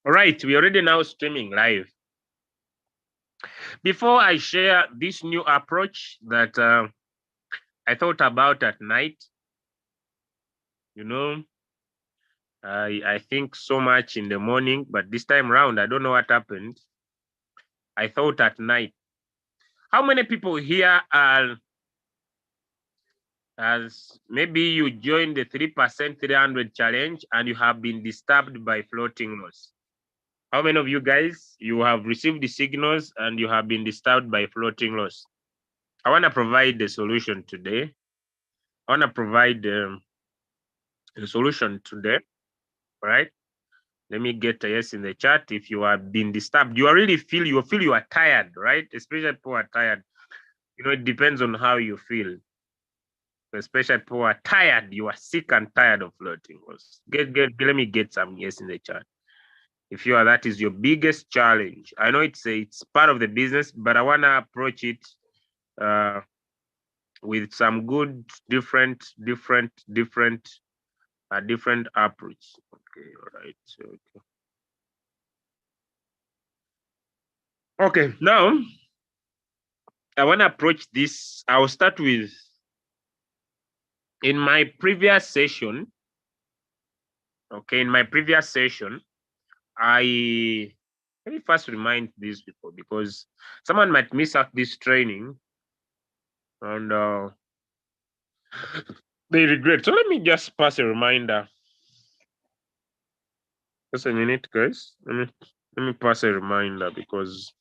All right, we already now streaming live. Before I share this new approach that I thought about at night, I think so much in the morning, but this time around, I don't know what happened. I thought at night. How many people here are, as maybe you joined the 3% 300 challenge and you have been disturbed by floating loss? How many of you guys, you have received the signals and you have been disturbed by floating loss? I want to provide the solution today. I want to provide a solution today. All right. Let me get a yes in the chat. If you have been disturbed, you already feel you are tired, right? Especially people are tired. It depends on how you feel. Especially people are tired. You are sick and tired of floating loss. Let me get some yes in the chat. If you are, that is your biggest challenge. I know it's part of the business, but I want to approach it with some good different approach. Okay, all right. Okay, now I want to approach this. I'll start with, in my previous session. Okay, in my previous session, let me first remind these people, because someone might miss out this training and they regret. So let me just pass a reminder. Just a minute, guys. Let me pass a reminder, because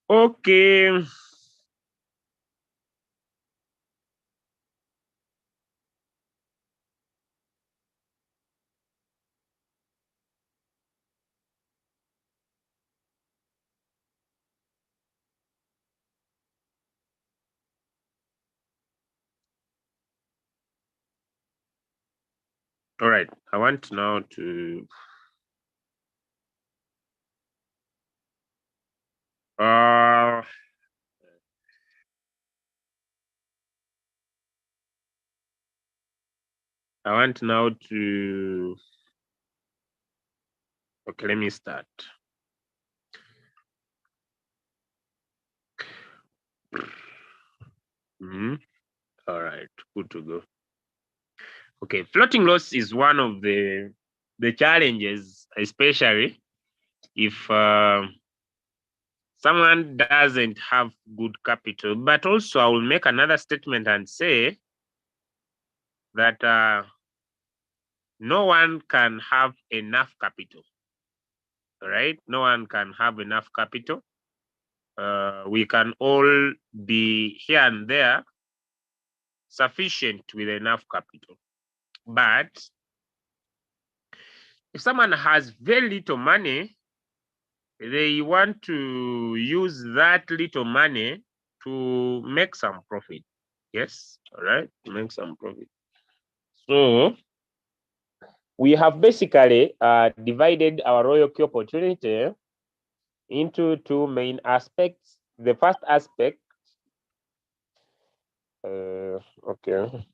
okay. All right. I want now to I want now to okay, let me start. All right, good to go. Okay, floating loss is one of the challenges, especially if someone doesn't have good capital. But also, I will make another statement and say that no one can have enough capital. All right, no one can have enough capital. We can all be here and there sufficient with enough capital. But if someone has very little money, they want to use that little money to make some profit. Yes, all right, to make some profit. So we have basically divided our Royalq opportunity into two main aspects. The first aspect, okay.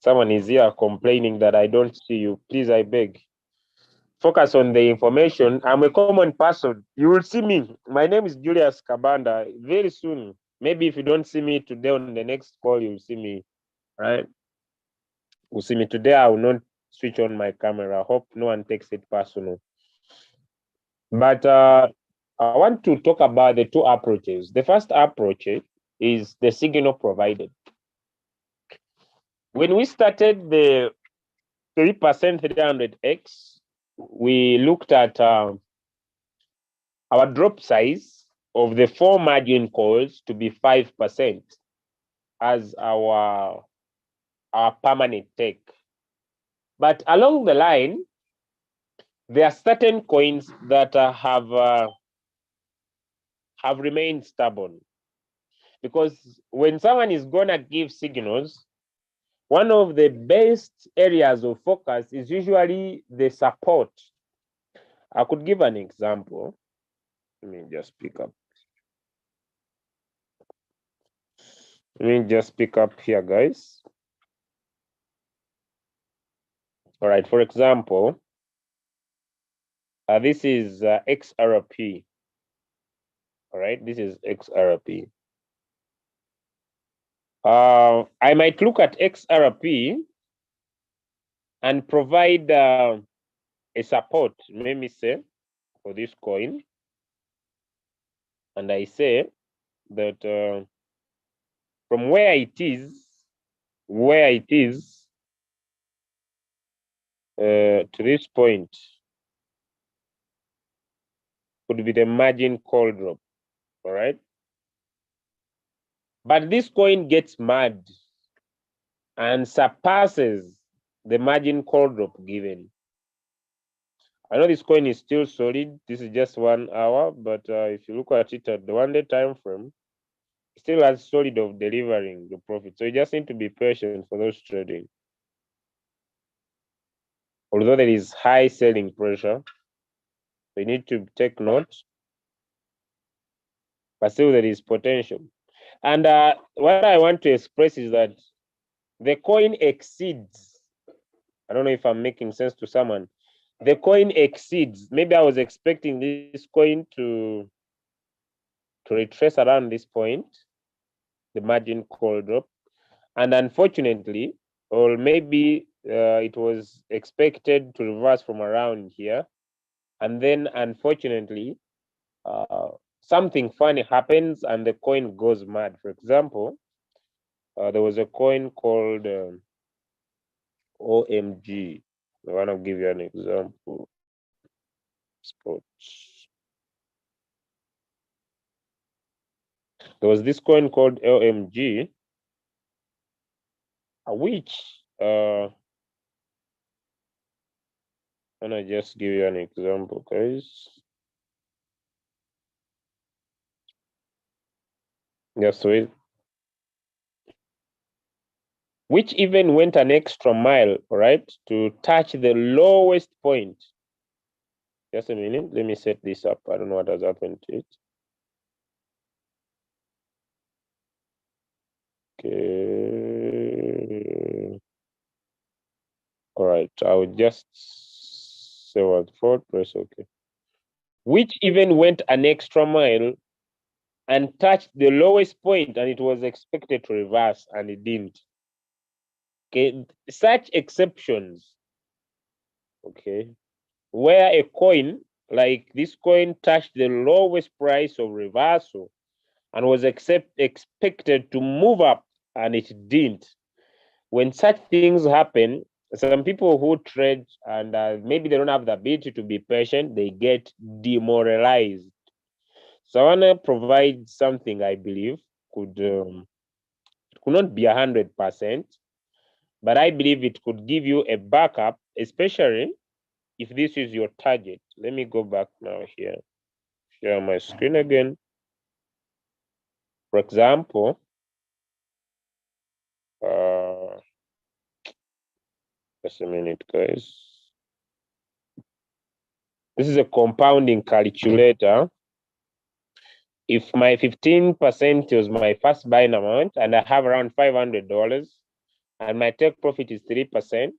Someone is here complaining that I don't see you. Please, I beg. Focus on the information. I'm a common person. You will see me. My name is Julius Kabanda. Very soon. Maybe if you don't see me today, on the next call, you'll see me. Right? You'll see me today. I will not switch on my camera. I hope no one takes it personal. But I want to talk about the two approaches. The first approach is the signal provided. When we started the 3% 300X, we looked at our drop size of the 4 margin calls to be 5% as our permanent take. But along the line, there are certain coins that have remained stubborn, because when someone is gonna give signals, one of the best areas of focus is usually the support. I could give an example. Let me just pick up. Let me just pick up here, guys. All right, for example, this is XRP. All right, this is XRP. I might look at XRP and provide a support, let me say, for this coin. And I say that from where it is to this point could be the margin call drop. All right. But this coin gets mad and surpasses the margin call drop given. I know this coin is still solid. This is just 1 hour, but if you look at it at the 1-day time frame, it still has solid of delivering the profit. So you just need to be patient for those trading. Although there is high selling pressure, we need to take note, but still there is potential. And what I want to express is that the coin exceeds. I don't know if I'm making sense to someone. The coin exceeds. Maybe I was expecting this coin to retrace around this point, the margin call drop. And unfortunately, or maybe it was expected to reverse from around here. And then unfortunately, something funny happens and the coin goes mad. For example, there was a coin called OMG. I want to give you an example. Sports. There was this coin called OMG, which and I just give you an example, guys. Just wait. Which even went an extra mile, right, to touch the lowest point. Just a minute. Let me set this up. I don't know what has happened to it. Okay. All right. I will just say what forward press. Okay. Which even went an extra mile and touched the lowest point, and it was expected to reverse, and it didn't. Okay. Such exceptions. Okay. Where a coin like this coin touched the lowest price of reversal and was expected to move up and it didn't. When such things happen, some people who trade and maybe they don't have the ability to be patient, they get demoralized. So I want to provide something I believe could not be 100%, but I believe it could give you a backup, especially if this is your target. Let me go back now here, share my screen again. For example, just a minute, guys. This is a compounding calculator. If my 15% was my first buying amount and I have around $500 and my take profit is 3%,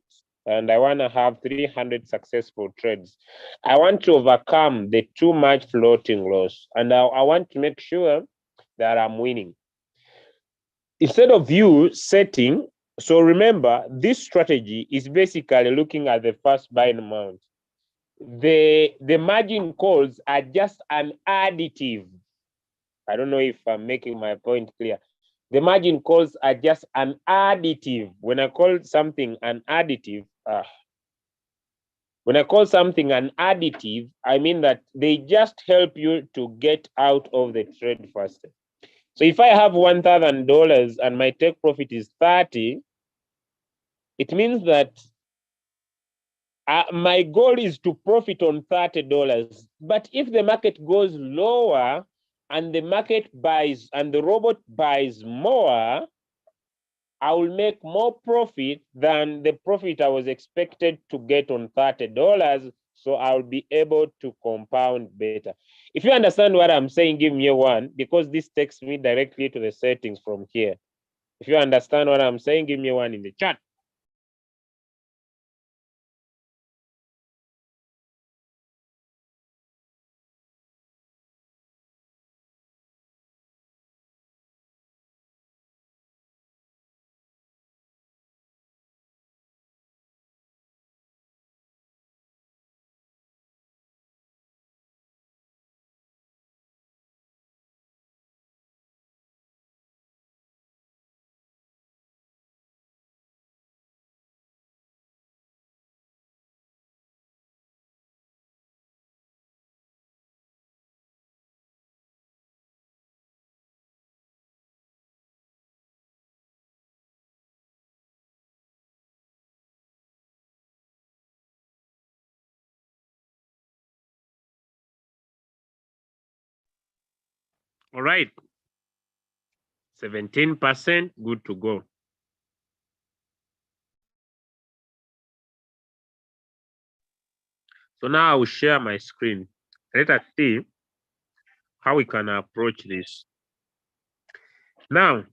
and I want to have 300 successful trades, I want to overcome the too much floating loss, and I want to make sure that I'm winning. Instead of you setting, so remember, this strategy is basically looking at the first buying amount. The margin calls are just an additive. I don't know if I'm making my point clear. The margin calls are just an additive. When I call something an additive, I mean that they just help you to get out of the trade faster. So if I have $1,000 and my take profit is 30, it means that my goal is to profit on $30. But if the market goes lower and the market buys and the robot buys more, I will make more profit than the profit I was expected to get on $30. So I'll be able to compound better. If you understand what I'm saying, give me a 1, because this takes me directly to the settings from here. If you understand what I'm saying, give me a 1 in the chat. All right. 17%, good to go. So now I will share my screen. Let us see how we can approach this. Now,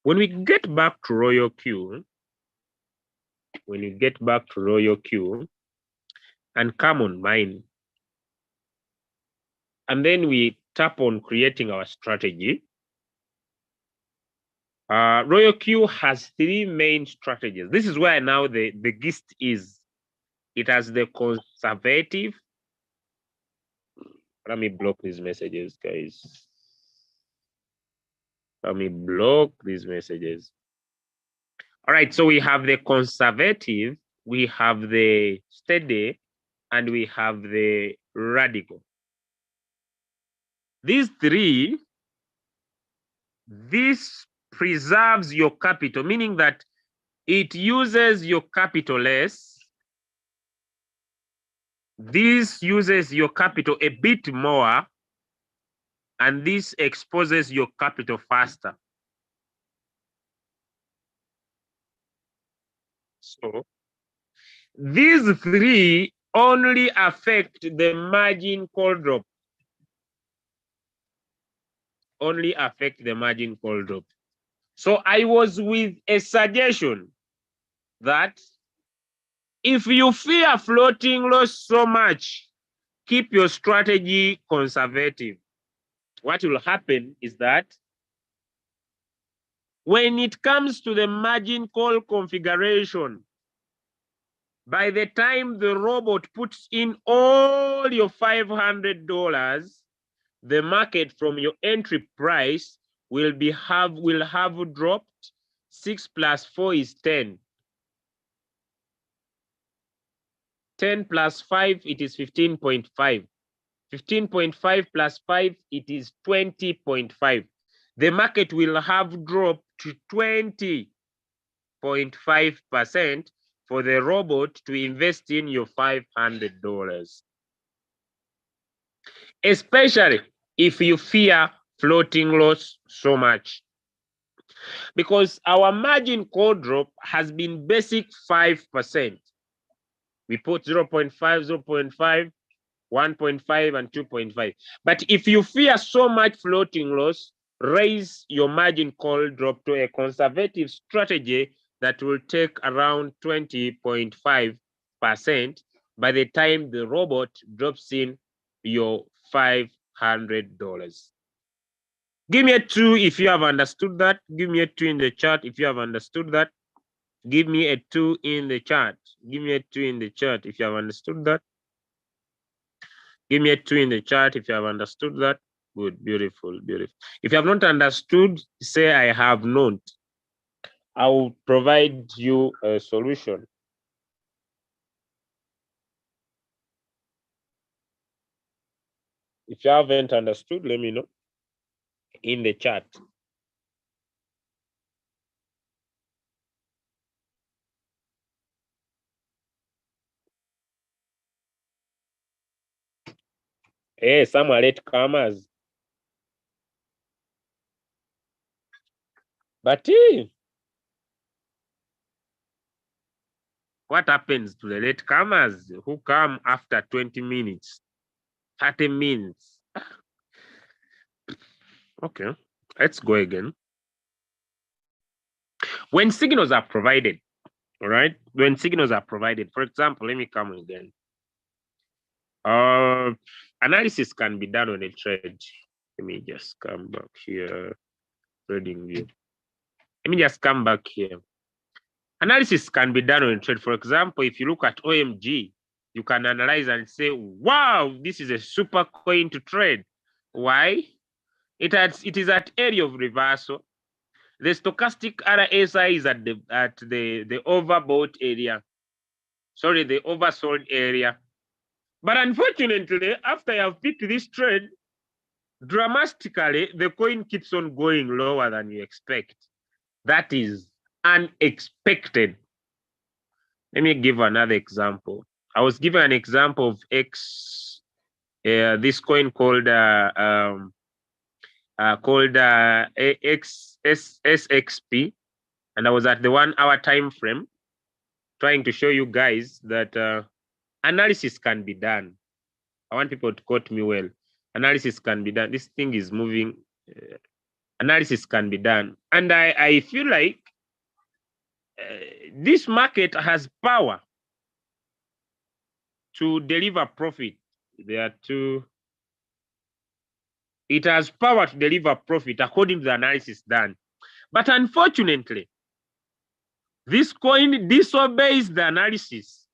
when we get back to Royalq, and come on mine, and then we tap on creating our strategy. Royalq has 3 main strategies. This is where now the gist is. It has the conservative. Let me block these messages, guys. Let me block these messages. All right, so we have the conservative, we have the steady, and we have the radical. These 3, this preserves your capital, meaning that it uses your capital less. This uses your capital a bit more, and this exposes your capital faster. So these 3 only affect the margin call drop. Only affect the margin call drop. So I was with a suggestion that if you fear floating loss so much, keep your strategy conservative. What will happen is that when it comes to the margin call configuration, by the time the robot puts in all your $500, the market from your entry price will have dropped. 6 plus 4 is 10. 10 plus 5, it is 15.5. 15.5 plus 5, it is 20.5. The market will have dropped to 20.5% for the robot to invest in your $500. Especially if you fear floating loss so much. Because our margin call drop has been basic 5%. We put 0.5, 0.5, 1.5, and 2.5. But if you fear so much floating loss, raise your margin call drop to a conservative strategy that will take around 20.5% by the time the robot drops in your $500. Give me a 2 if you have understood that. Give me a 2 in the chat if you have understood that. Give me a 2 in the chat. Give me a 2 in the chat if you have understood that. Give me a 2 in the chat if you have understood that. Good, beautiful, beautiful. If you have not understood, say I have not. I will provide you a solution. If you haven't understood, let me know in the chat. Hey, some are late comers. But what happens to the latecomers who come after 20 minutes, 30 minutes? Okay, let's go again. When signals are provided, all right? When signals are provided, for example, let me come again. Analysis can be done on a trade. Let me just come back here. Trading view. Let me just come back here. Analysis can be done on a trade. For example, if you look at OMG, you can analyze and say, wow, this is a super coin to trade. Why? It is at area of reversal. The stochastic RSI is at the overbought area. Sorry, the oversold area. But unfortunately, after I have picked this trade, dramatically, the coin keeps on going lower than you expect. That is unexpected. Let me give another example. I was given an example of this coin called SXP, and I was at the 1 hour time frame trying to show you guys that analysis can be done. I want people to quote me well. Analysis can be done. This thing is moving. Analysis can be done. And I feel like this market has power to deliver profit. It has power to deliver profit according to the analysis done. But unfortunately, this coin disobeys the analysis.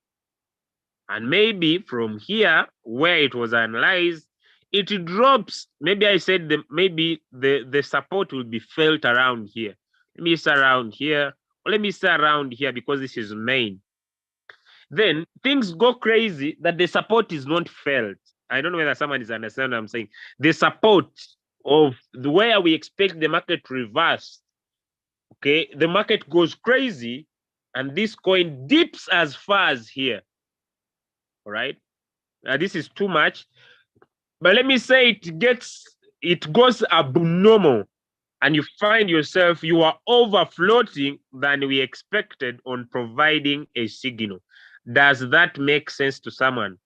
And maybe from here, where it was analyzed, it drops. Maybe I said maybe the support will be felt around here. Let me say around here, or let me say around here because this is main. Then things go crazy that the support is not felt. I don't know whether someone is understanding what I'm saying. The support of where we expect the market to reverse, okay, the market goes crazy and this coin dips as far as here. All right. This is too much. But let me say it goes abnormal and you find yourself, you are over floating than we expected on providing a signal. Does that make sense to someone?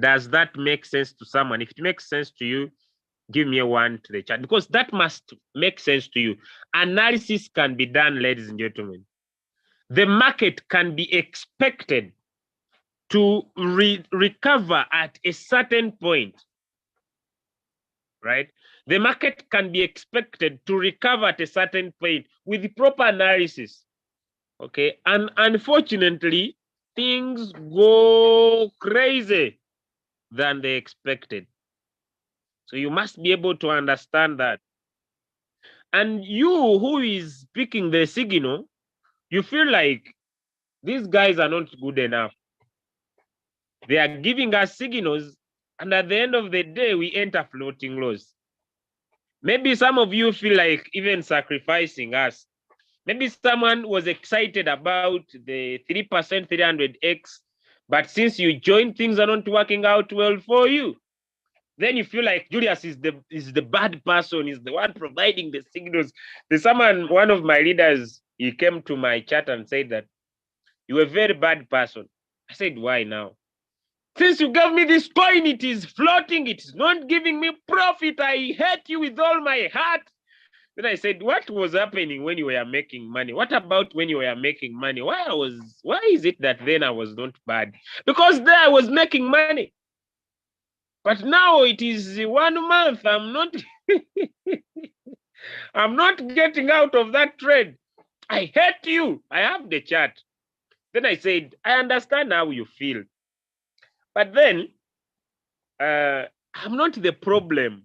Does that make sense to someone? If it makes sense to you, give me a 1 to the chat because that must make sense to you. Analysis can be done, ladies and gentlemen. The market can be expected to recover at a certain point, right? The market can be expected to recover at a certain point with proper analysis, okay? And unfortunately, things go crazy than they expected. So you must be able to understand that. And you who is picking the signal, you feel like these guys are not good enough. They are giving us signals, and at the end of the day, we enter floating loss. Maybe some of you feel like even sacrificing us. Maybe someone was excited about the 3% 300x, but since you joined, things are not working out well for you. Then you feel like Julius is the bad person, is the one providing the signals. There's someone, one of my leaders, he came to my chat and said that you're a very bad person. I said, why now? Since you gave me this coin, it is floating, it is not giving me profit. I hate you with all my heart. Then I said, what was happening when you were making money? What about when you were making money? Why is it that then I was not bad? Because there I was making money. But now it is 1 month. I'm not I'm not getting out of that trade. I hate you. I have the chart. Then I said, I understand how you feel. But then I'm not the problem.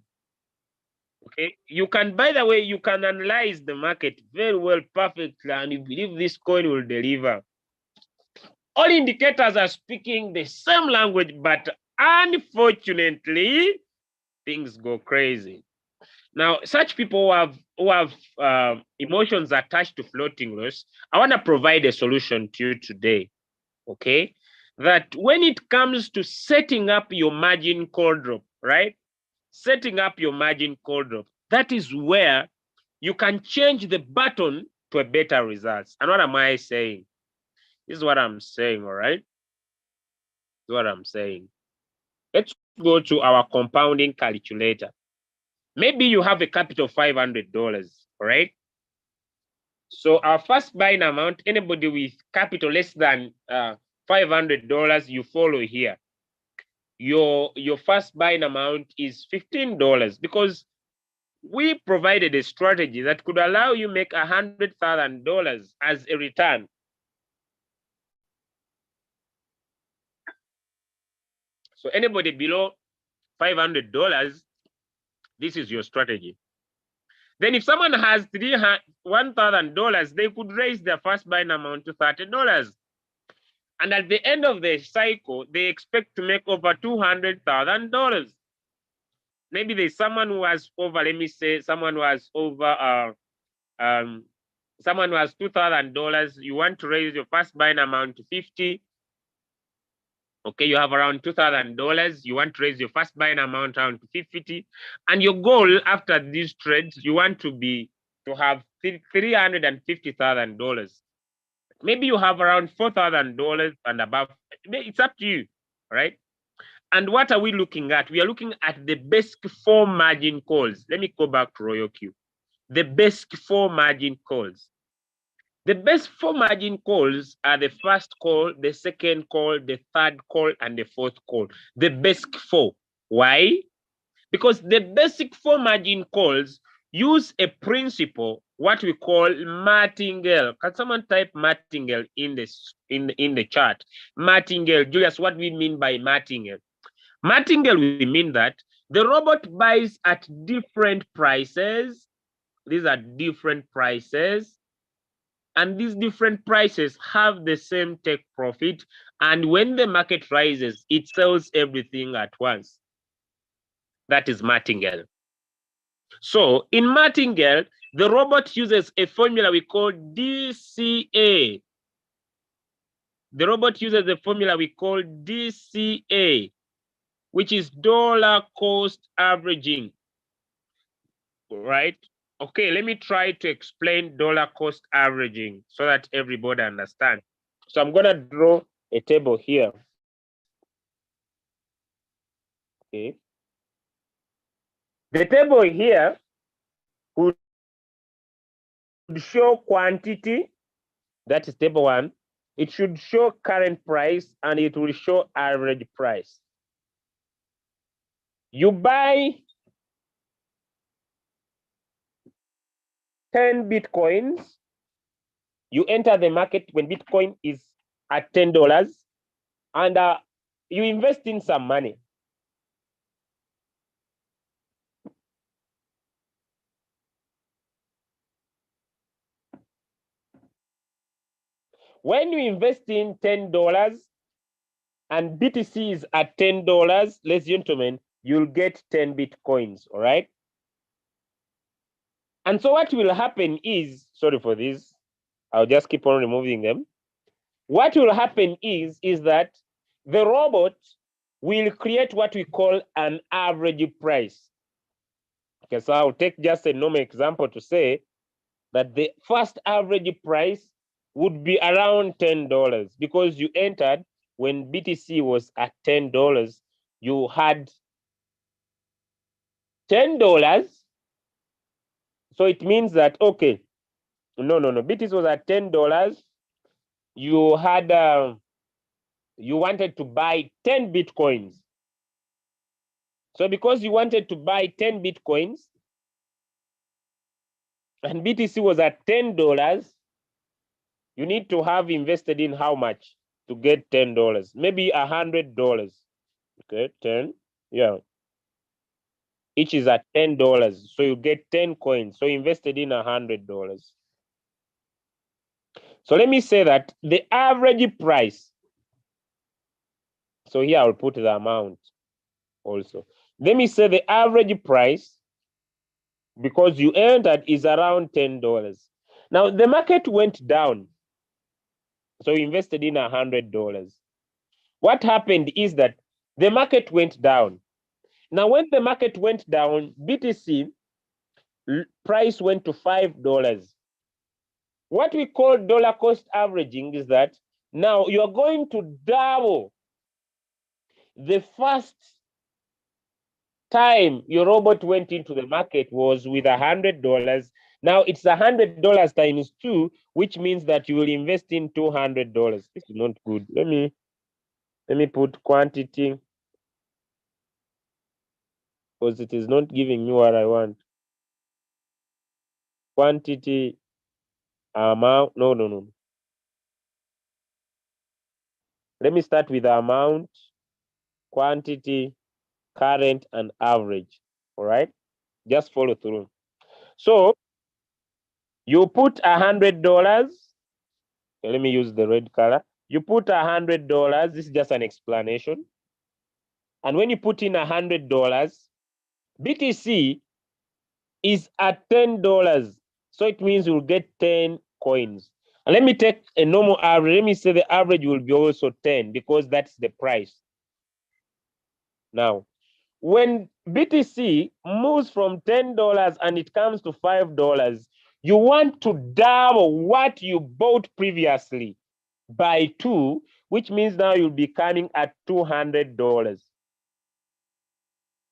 Okay. You can, by the way, you can analyze the market very well, perfectly, and you believe this coin will deliver. All indicators are speaking the same language, but unfortunately, things go crazy. Now, such people who have emotions attached to floating loss, I want to provide a solution to you today, okay? That when it comes to setting up your margin call drop, right? Setting up your margin call drop, that is where you can change the button to a better result. And what am I saying? This is what I'm saying, all right? This is what I'm saying. Let's go to our compounding calculator. Maybe you have a capital of $500, all right? So our first buying amount, anybody with capital less than $500, you follow here. Your first buying amount is $15 because we provided a strategy that could allow you make $100,000 as a return. So anybody below $500, this is your strategy. Then if someone has $1,000, they could raise their first buying amount to $30. And at the end of the cycle, they expect to make over $200,000. Maybe there's someone who has over, let me say, someone who has over, someone who has $2,000. You want to raise your first buying amount to $50,000. Okay, you have around $2,000. You want to raise your first buying amount around to $50,000, and your goal after these trades, you want to have $350,000. Maybe you have around $4,000 and above. It's up to you, right? And what are we looking at? We are looking at the basic 4 margin calls. Let me go back to Royalq. The basic 4 margin calls. The best 4 margin calls are the first call, the second call, the third call, and the fourth call. The basic 4. Why? Because the basic 4 margin calls use a principle, what we call martingale. Can someone type martingale in the chat? Martingale. Julius, what do we mean by martingale? Martingale, we mean that the robot buys at different prices. These are different prices. And these different prices have the same take profit. And when the market rises, it sells everything at once. That is martingale. So in martingale, the robot uses a formula we call DCA. The robot uses a formula we call DCA, which is dollar cost averaging, right? Okay, let me try to explain dollar cost averaging so that everybody understands. So I'm going to draw a table here. Okay. The table here would show quantity. That is table 1. It should show current price and it will show average price. You buy 10 Bitcoins, you enter the market when Bitcoin is at $10, and you invest in some money. When you invest in $10 and BTC is at $10, ladies and gentlemen, you'll get 10 Bitcoins, all right? And so what will happen is, sorry for this, I'll just keep on removing them. What will happen is that the robot will create what we call an average price. Okay, so I'll take just a normal example to say that the first average price would be around $10 because you entered when BTC was at $10. You had $10. So it means that, okay, no, BTC was at $10. You had, you wanted to buy 10 Bitcoins. So because you wanted to buy 10 Bitcoins and BTC was at $10, you need to have invested in how much to get $10? Maybe $100. Okay, 10, yeah. Each is at $10, so you get 10 coins. So invested in $100. So let me say that the average price, so here I'll put the amount also. Let me say the average price, because you entered, is around $10. Now the market went down, so you invested in $100. What happened is that the market went down. Now when the market went down, BTC price went to $5. What we call dollar cost averaging is that now you are going to double the first time your robot went into the market was with $100. Now it's $100 times 2, which means that you will invest in $200. This is not good. Let me put quantity, because it is not giving me what I want. Quantity, amount. No. Let me start with amount, quantity, current, and average. All right, just follow through. So you put $100. Okay, let me use the red color. You put $100. This is just an explanation. And when you put in $100, BTC is at $10. So it means you'll get 10 coins. And let me take a normal average. Let me say the average will be also 10 because that's the price. Now, when BTC moves from $10 and it comes to $5, you want to double what you bought previously by 2, which means now you'll be coming at $200.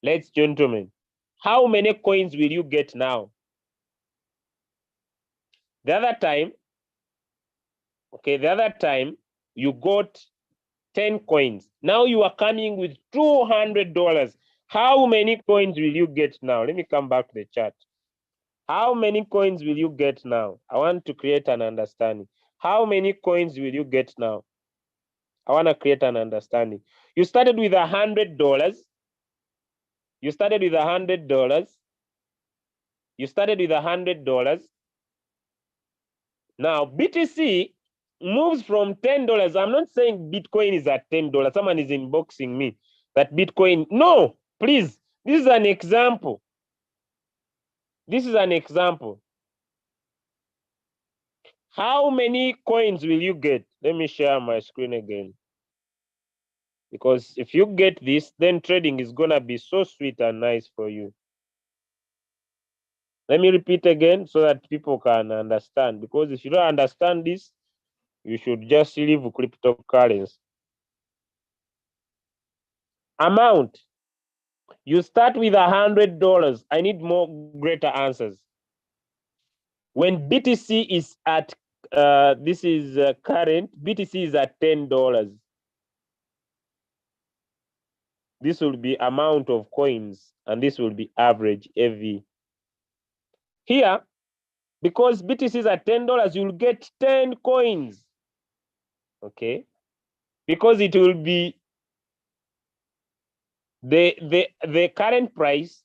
Ladies and gentlemen, how many coins will you get now? The other time you got 10 coins. Now you are coming with $200. How many coins will you get now? Let me come back to the chart. How many coins will you get now? I want to create an understanding. How many coins will you get now? I want to create an understanding. You started with $100. You started with $100. You started with $100. Now, BTC moves from $10. I'm not saying Bitcoin is at $10. Someone is inboxing me that Bitcoin. No, please. This is an example. This is an example. How many coins will you get? Let me share my screen again. Because if you get this, then trading is going to be so sweet and nice for you. Let me repeat again so that people can understand. Because if you don't understand this, you should just leave cryptocurrency. Amount. You start with $100. I need more greater answers. When BTC is at, this is current, BTC is at $10. This will be amount of coins, and this will be average AV. Here, because BTC is at $10, you'll get 10 coins. Okay, because it will be the current price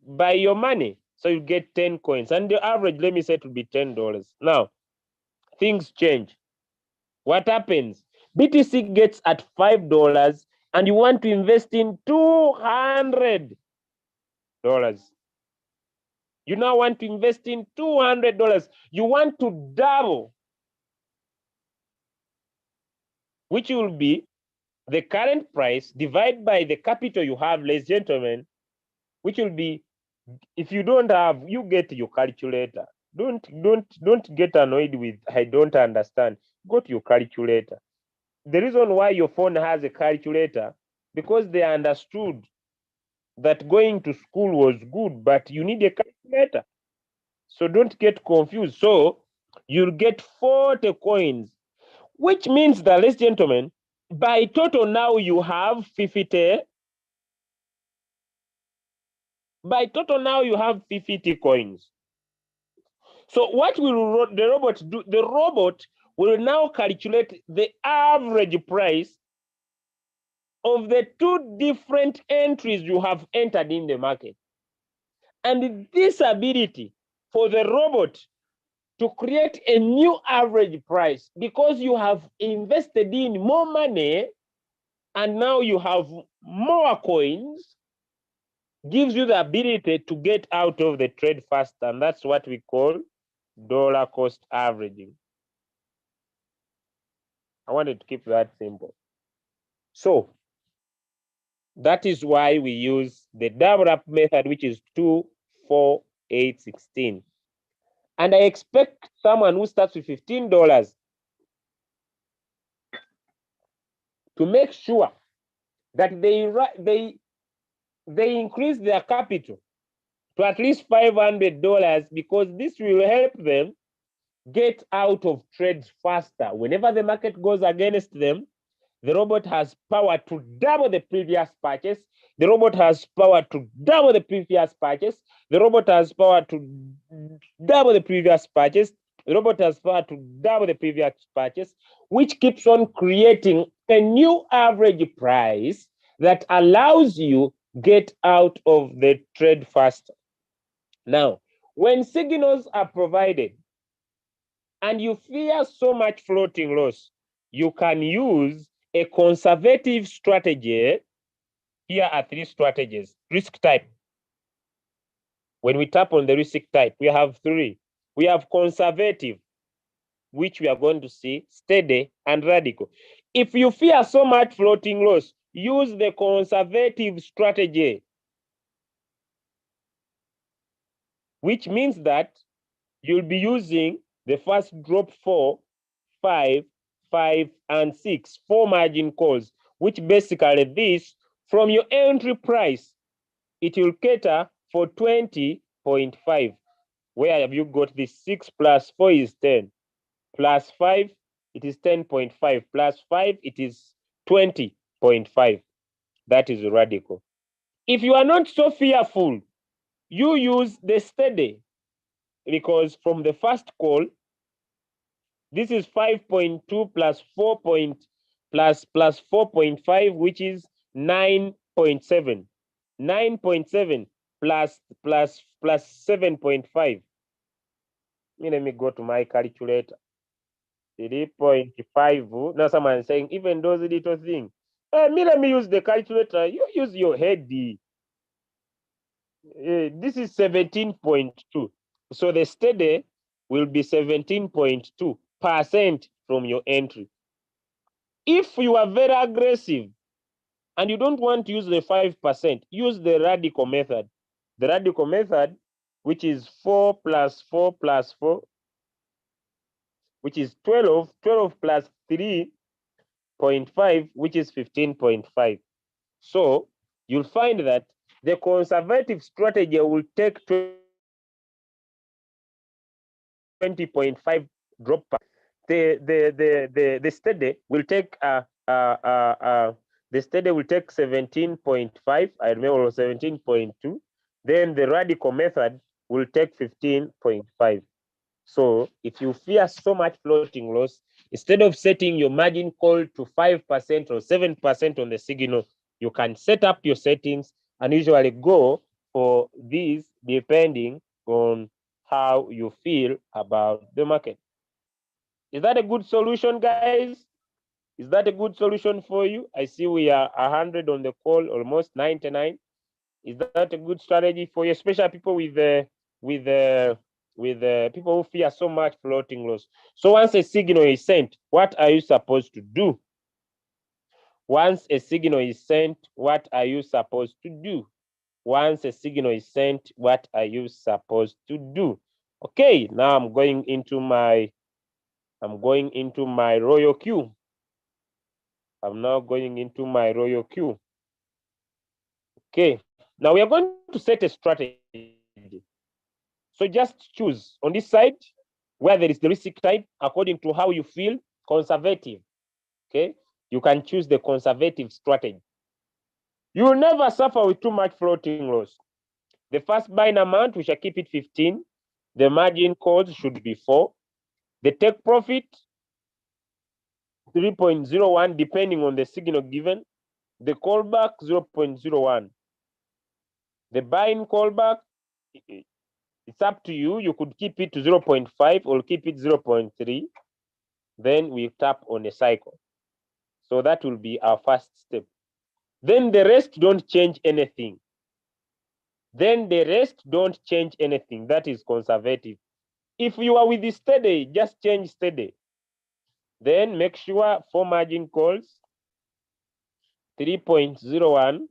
by your money. So you get 10 coins, and the average, let me say, it will be $10. Now, things change. What happens? BTC gets at $5, and you want to invest in $200. You now want to invest in $200. You want to double, which will be the current price divided by the capital you have, ladies and gentlemen, which will be, if you don't have, you get your calculator. Don't get annoyed with I don't understand. Go to your calculator. The reason why your phone has a calculator, because they understood that going to school was good, but you need a calculator. So don't get confused. So you'll get 40 coins, which means that, ladies and gentlemen, by total now you have 50. By total now you have 50 coins. So what will the robot do? The robot will now calculate the average price of the 2 different entries you have entered in the market. And this ability for the robot to create a new average price, because you have invested in more money and now you have more coins, gives you the ability to get out of the trade fast. And that's what we call dollar cost averaging. I wanted to keep that simple. So that is why we use the double up method, which is 2, 4, 816. And I expect someone who starts with $15 to make sure that they increase their capital to at least $500, because this will help them get out of trades faster. Whenever the market goes against them, the robot has power to double the previous purchase. The robot has power to double the previous purchase. The robot has power to double the previous purchase. The robot has power to double the previous purchase, which keeps on creating a new average price that allows you get out of the trade faster. Now, when signals are provided and you fear so much floating loss, you can use a conservative strategy. Here are 3 strategies. Risk type. When we tap on the risk type, we have 3. We have conservative, which we are going to see, steady, and radical. If you fear so much floating loss, use the conservative strategy, which means that you'll be using the first drop 4, 5, 5, and 6, 4 margin calls, which basically this, from your entry price, it will cater for 20.5. Where have you got this? 6 plus 4 is 10. Plus 5, it is 10.5. Plus 5, it is 20.5. That is radical. If you are not so fearful, you use the steady, because from the first call, this is 5.2 plus 4 plus 4.5, which is 9.7. 9.7 plus 7.5. Let me go to my calculator. 3.5. Now someone is saying, even those little things. Let me use the calculator. You use your head. This is 17.2. So the steady will be 17.2% from your entry. If you are very aggressive and you don't want to use the 5%, use the radical method. The radical method, which is 4 plus 4 plus 4, which is 12. 12 plus 3.5, which is 15.5. So you'll find that the conservative strategy will take 20.5 drop. The steady will take the steady will take 17.5. I remember 17.2. Then the radical method will take 15.5. So if you fear so much floating loss, instead of setting your margin call to 5% or 7% on the signal, you can set up your settings and usually go for these depending on how you feel about the market. Is that a good solution, guys? Is that a good solution for you? I see we are 100 on the call, almost 99. Is that a good strategy for you, especially people with people who fear so much floating loss? So once a signal is sent, what are you supposed to do? Once a signal is sent, what are you supposed to do? Once a signal is sent, what are you supposed to do? Okay, now I'm going into my Royalq. I'm now going into my Royalq. Okay, now we are going to set a strategy. So just choose on this side where there is the risk type according to how you feel, conservative. Okay, you can choose the conservative strategy. You will never suffer with too much floating loss. The first buying amount, we shall keep it 15. The margin calls should be 4. The take profit, 3.01, depending on the signal given. The callback, 0.01. The buying callback, it's up to you. You could keep it to 0.5 or keep it 0.3. Then we tap on a cycle. So that will be our first step. Then the rest don't change anything. That is conservative. If you are with the steady, just change steady. Then make sure 4 margin calls, 3.01.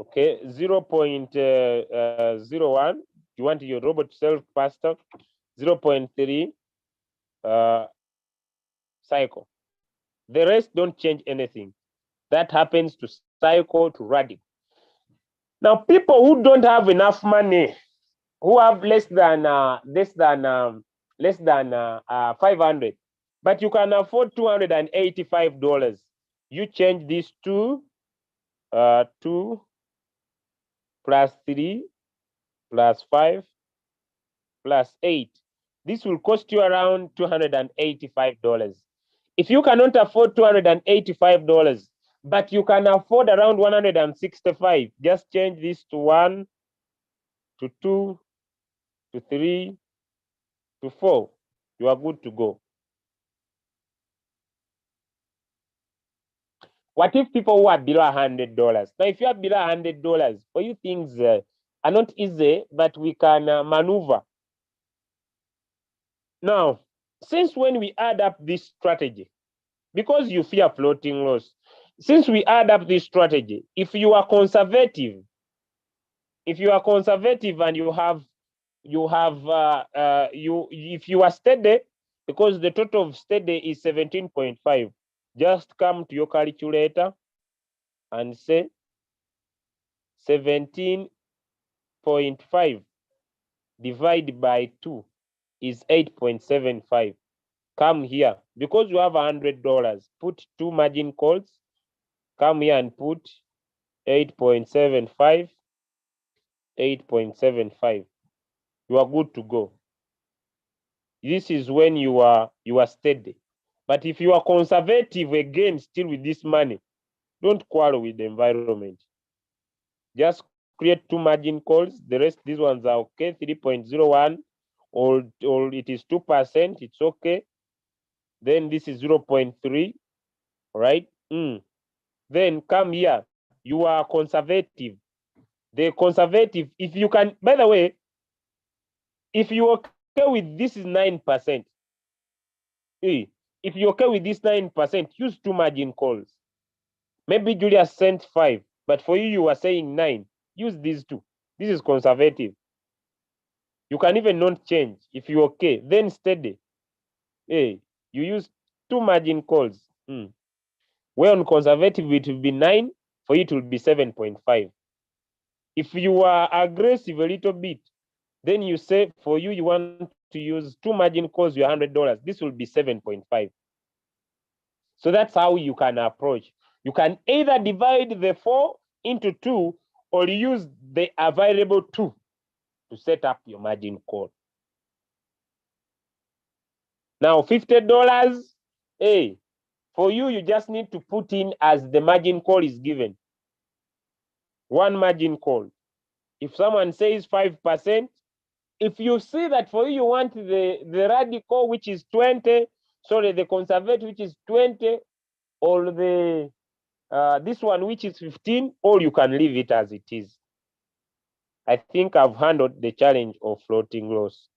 Okay, 0.01. You want your robot to sell faster. 0.3 cycle. The rest don't change anything. That happens to cycle to radical. Now, people who don't have enough money, who have less than 500, but you can afford $285. You change these 2 plus 3 plus 5 plus 8. This will cost you around $285. If you cannot afford $285, but you can afford around 165, just change this to 1 to 2 to 3 to 4. You are good to go. What if people who are below $100? Now, if you are below $100, for you things are not easy, but we can maneuver. Now, since when we add up this strategy, because you fear floating loss, since we add up this strategy, if you are conservative and if you are steady, because the total of steady is 17.5, just come to your calculator and say 17.5 divided by 2 is 8.75. Come here, because you have $100, put 2 margin calls. Come here and put 8.75. 8.75. You are good to go. This is when you are steady. But if you are conservative, again, still with this money, don't quarrel with the environment. Just create 2 margin calls. The rest, these ones are okay. 3.01 or it is 2%. It's okay. Then this is 0.3. Right? Then come here. You are conservative. The conservative, if you can, by the way, if you are okay with this is 9%. If you're okay with this 9%, use 2 margin calls. Maybe Julius sent 5, but for you are saying 9. Use these 2. This is conservative. You can even not change. If you're okay, then steady. You use 2 margin calls. Where on conservative it will be 9, for you it will be 7.5. If you are aggressive a little bit, then you say for you want to use 2 margin calls, your $100. This will be 7.5. So that's how you can approach. You can either divide the 4 into 2 or use the available 2 to set up your margin call. Now, $50, for you, you just need to put in as the margin call is given. 1 margin call. If someone says 5%, if you see that for you, you want the radical, which is 20, sorry, the conservative, which is 20, or the this one, which is 15, or you can leave it as it is. I think I've handled the challenge of floating loss,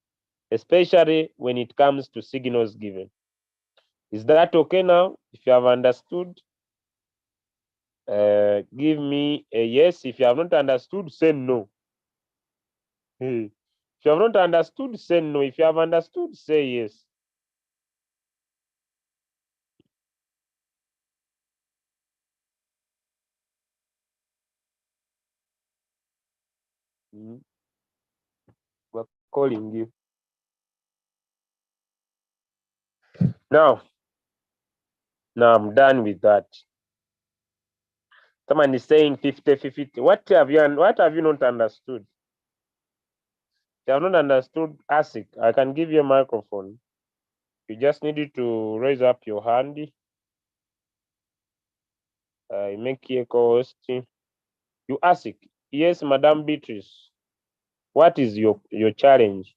especially when it comes to signals given. Is that okay now? If you have understood, give me a yes. If you have not understood, say no. If you have not understood, say no. If you have understood, say yes. We're calling you. Now I'm done with that. Someone is saying 50-50. What have you not understood? If you have not understood ASIC, I can give you a microphone. You just needed to raise up your hand. I make you a co-host. You ASIC. Yes, Madam Beatrice. What is your challenge?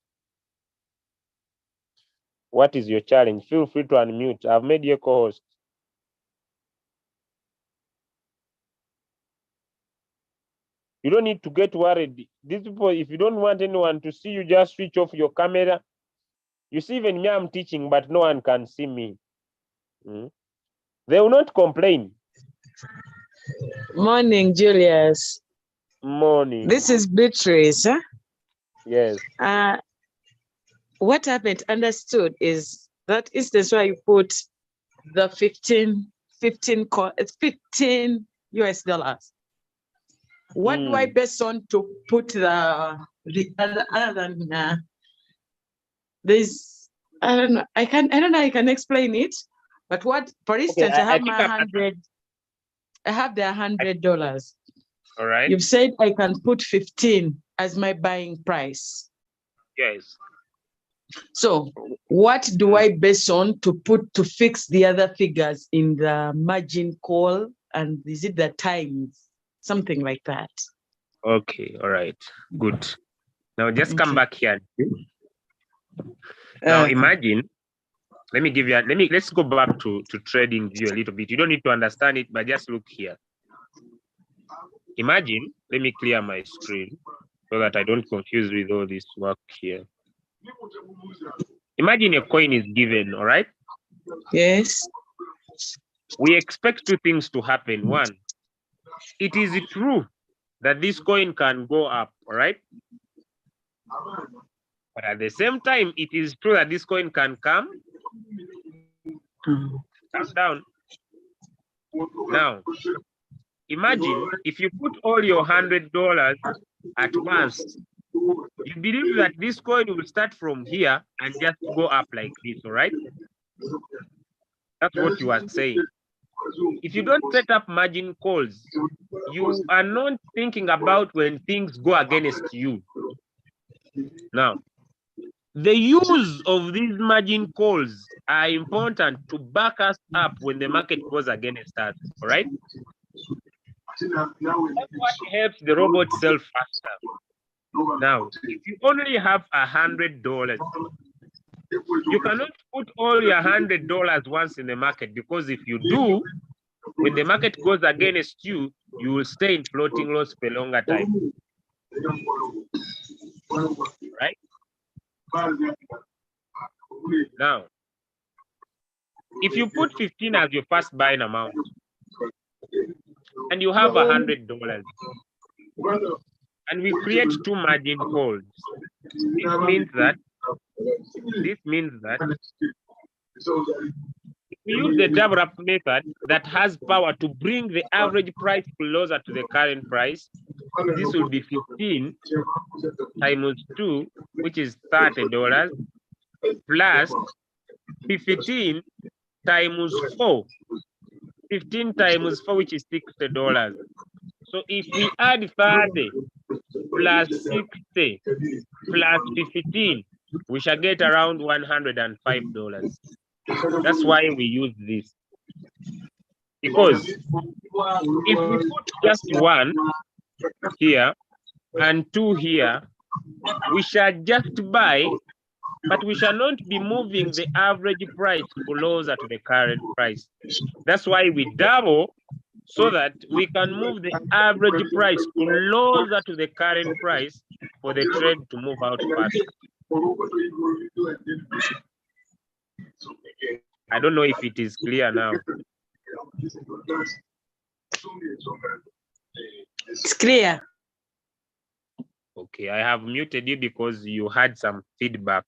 What is your challenge? Feel free to unmute. I've made you a co-host. You don't need to get worried. These people, if you don't want anyone to see you, just switch off your camera. You see, even me, I'm teaching, but no one can see me. They will not complain. Morning, Julius. morning. This is Beatrice. Huh? Yes. What happened, understood, is that instance where you put the 15 US dollars. What do I base on to put the other than this? I don't know. I don't know. I can explain it. But what, for instance, okay, I have my 100. I have the $100. All right. You've said I can put 15 as my buying price. Yes. So what do I base on to fix the other figures in the margin call? And is it the times? Something like that. Okay. All right. Good. Now just come back here. Now imagine, let's go back to trading view a little bit. You don't need to understand it, but just look here. Imagine, let me clear my screen so that I don't confuse with all this work here. Imagine a coin is given, all right? Yes. We expect two things to happen. One, it is true that this coin can go up, all right? But at the same time, it is true that this coin can come down. Now, imagine if you put all your $100 at once, you believe that this coin will start from here and just go up like this, all right? That's what you are saying. If you don't set up margin calls, you are not thinking about when things go against you. Now, the use of these margin calls are important to back us up when the market goes against us, all right? That's what helps the robot sell faster. Now, if you only have $100, you cannot put all your $100 once in the market, because if you do, when the market goes against you, you will stay in floating loss for a longer time. Right? Now, if you put 15 as your first buying amount and you have $100, and we create two margin calls, this means that if we use the double up method that has power to bring the average price closer to the current price, this will be 15 times 2, which is $30, plus 15 times 4. 15 times 4, which is $60. So if we add 30 plus 60 plus 15, we shall get around $105. That's why we use this. Because if we put just 1 here and 2 here, we shall just buy, but we shall not be moving the average price closer to the current price. That's why we double, so that we can move the average price closer to the current price for the trade to move out faster. I don't know if it is clear now. It's clear. Okay, I have muted you because you had some feedback.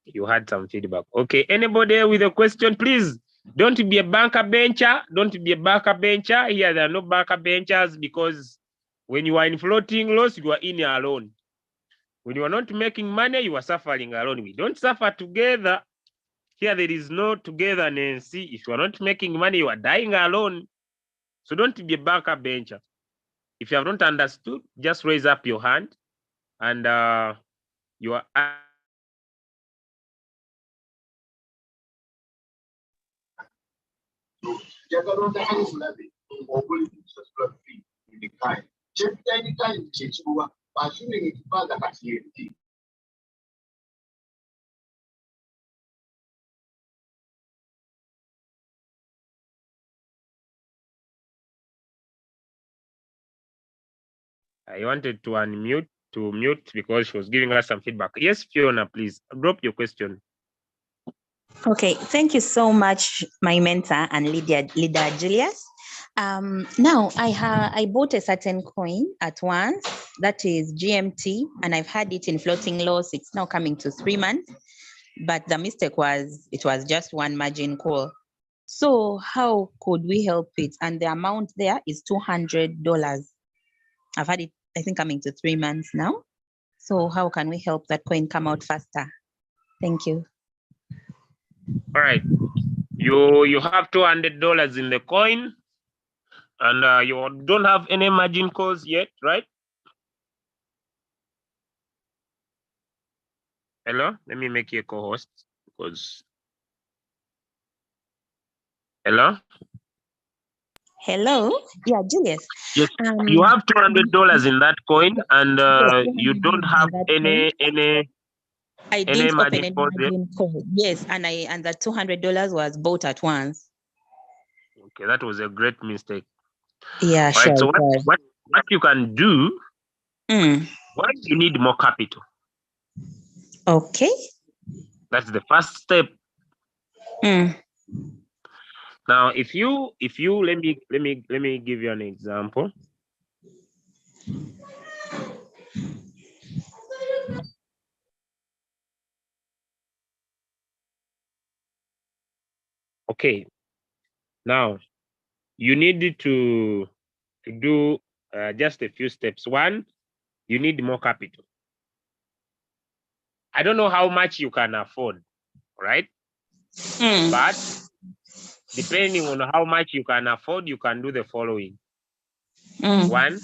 You had some feedback. Okay, anybody with a question, please? Don't be a banker bencher. Don't be a banker bencher. Here, there are no banker benchers, because when you are in floating loss, you are in alone. When you are not making money, you are suffering alone. We don't suffer together. Here, there is no togetherness. If you are not making money, you are dying alone. So don't be a banker bencher. If you have not understood, just raise up your hand, and you are. I wanted to unmute, mute, because she was giving us some feedback. Yes, Fiona, please drop your question. Okay, thank you so much, my mentor and leader Julius. Now I bought a certain coin at once, that is GMT, and I've had it in floating loss. It's now coming to 3 months, but the mistake was it was just one margin call. So how could we help it? And the amount there is $200. I've had it, I think, coming to 3 months now. So how can we help that coin come out faster? Thank you. All right. You have $200 in the coin, and you don't have any margin calls yet, right? Hello, let me make you a co-host because. Hello. Hello. Yeah, Julius. Yes, you have $200 in that coin, and you don't have any I didn't open margin any calls yet. margin call. Yes, and the $200 was bought at once. Okay, that was a great mistake. Yeah, All sure. right, so what you can do? Why you need more capital? Okay. That's the first step. Now, if you let me give you an example. Okay. Now, you need to do just a few steps. One, you need more capital. I don't know how much you can afford, right? But depending on how much you can afford, you can do the following. One,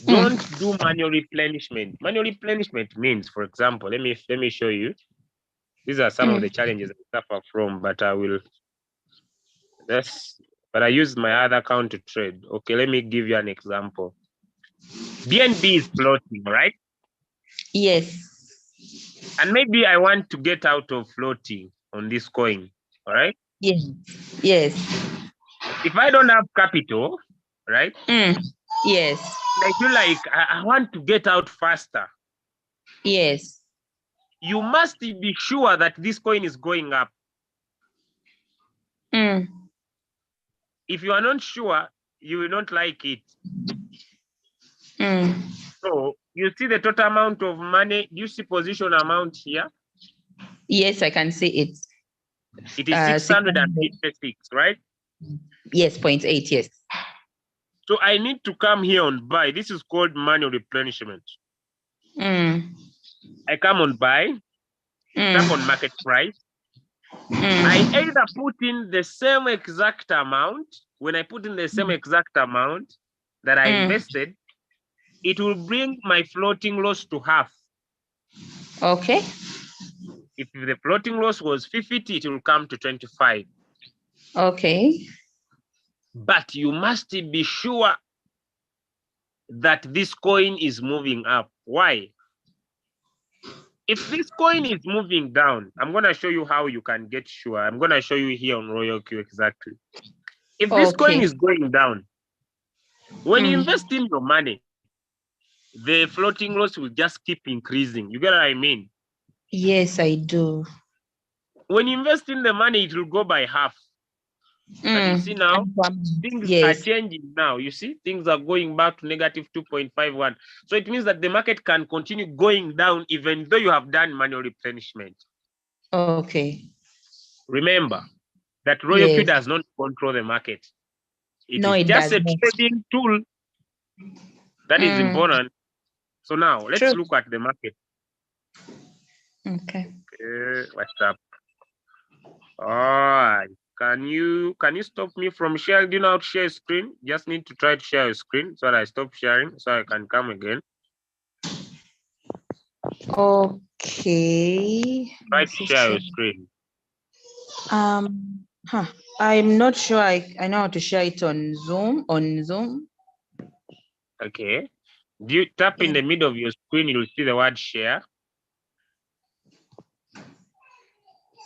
don't do manual replenishment. Manual replenishment means, for example, let me show you. These are some of the challenges I suffer from, but I will. But I use my other account to trade. Okay, let me give you an example. BNB is floating, right? Yes. And maybe I want to get out of floating on this coin, all right? Yes. Yes. If I don't have capital, right? Yes. I feel like I want to get out faster. Yes. You must be sure that this coin is going up. If you are not sure, you will not like it. So you see the total amount of money. Do you see position amount here? Yes, I can see it. It is 656, right? Yes, 0.8, yes. So I need to come here on buy. This is called manual replenishment. I come on buy, tap on market price. I either put in the same exact amount. When I put in the same exact amount that I invested, it will bring my floating loss to half. Okay. If the floating loss was 50, it will come to 25. Okay. But you must be sure that this coin is moving up. Why? If this coin is moving down, I'm going to show you how you can get sure. I'm going to show you here on Royalq exactly. If this coin is going down, when you invest in your money, the floating loss will just keep increasing. You get what I mean? Yes, I do. When you invest in the money, it will go by half. But you see now, things are changing now. You see, things are going back to negative 2.51. So it means that the market can continue going down even though you have done manual replenishment. Okay. Remember that Royalq does not control the market. It is just a trading tool. That is important. So now let's look at the market. Okay. What's up? All right. Can you stop me from sharing? Do you know how to share a screen? Just need to try to share a screen so that I stop sharing so I can come again. Okay. Try to share your screen. I'm not sure I know how to share it on Zoom. Okay. Do you tap in the middle of your screen, you'll see the word share.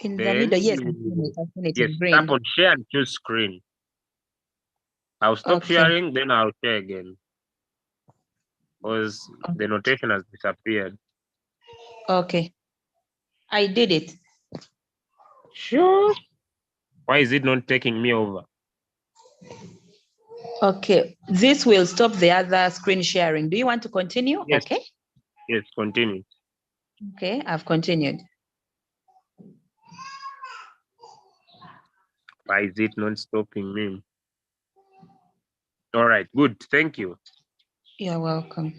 In the middle, yes. Yes, tap on share and choose screen. I'll stop sharing, then I'll share again. Because the notation has disappeared. Okay. I did it. Sure. Why is it not taking me over? Okay, this will stop the other screen sharing. Do you want to continue? Yes. Okay. Yes, continue. Okay, I've continued. Why is it not stopping me? All right, good. Thank you. You're welcome.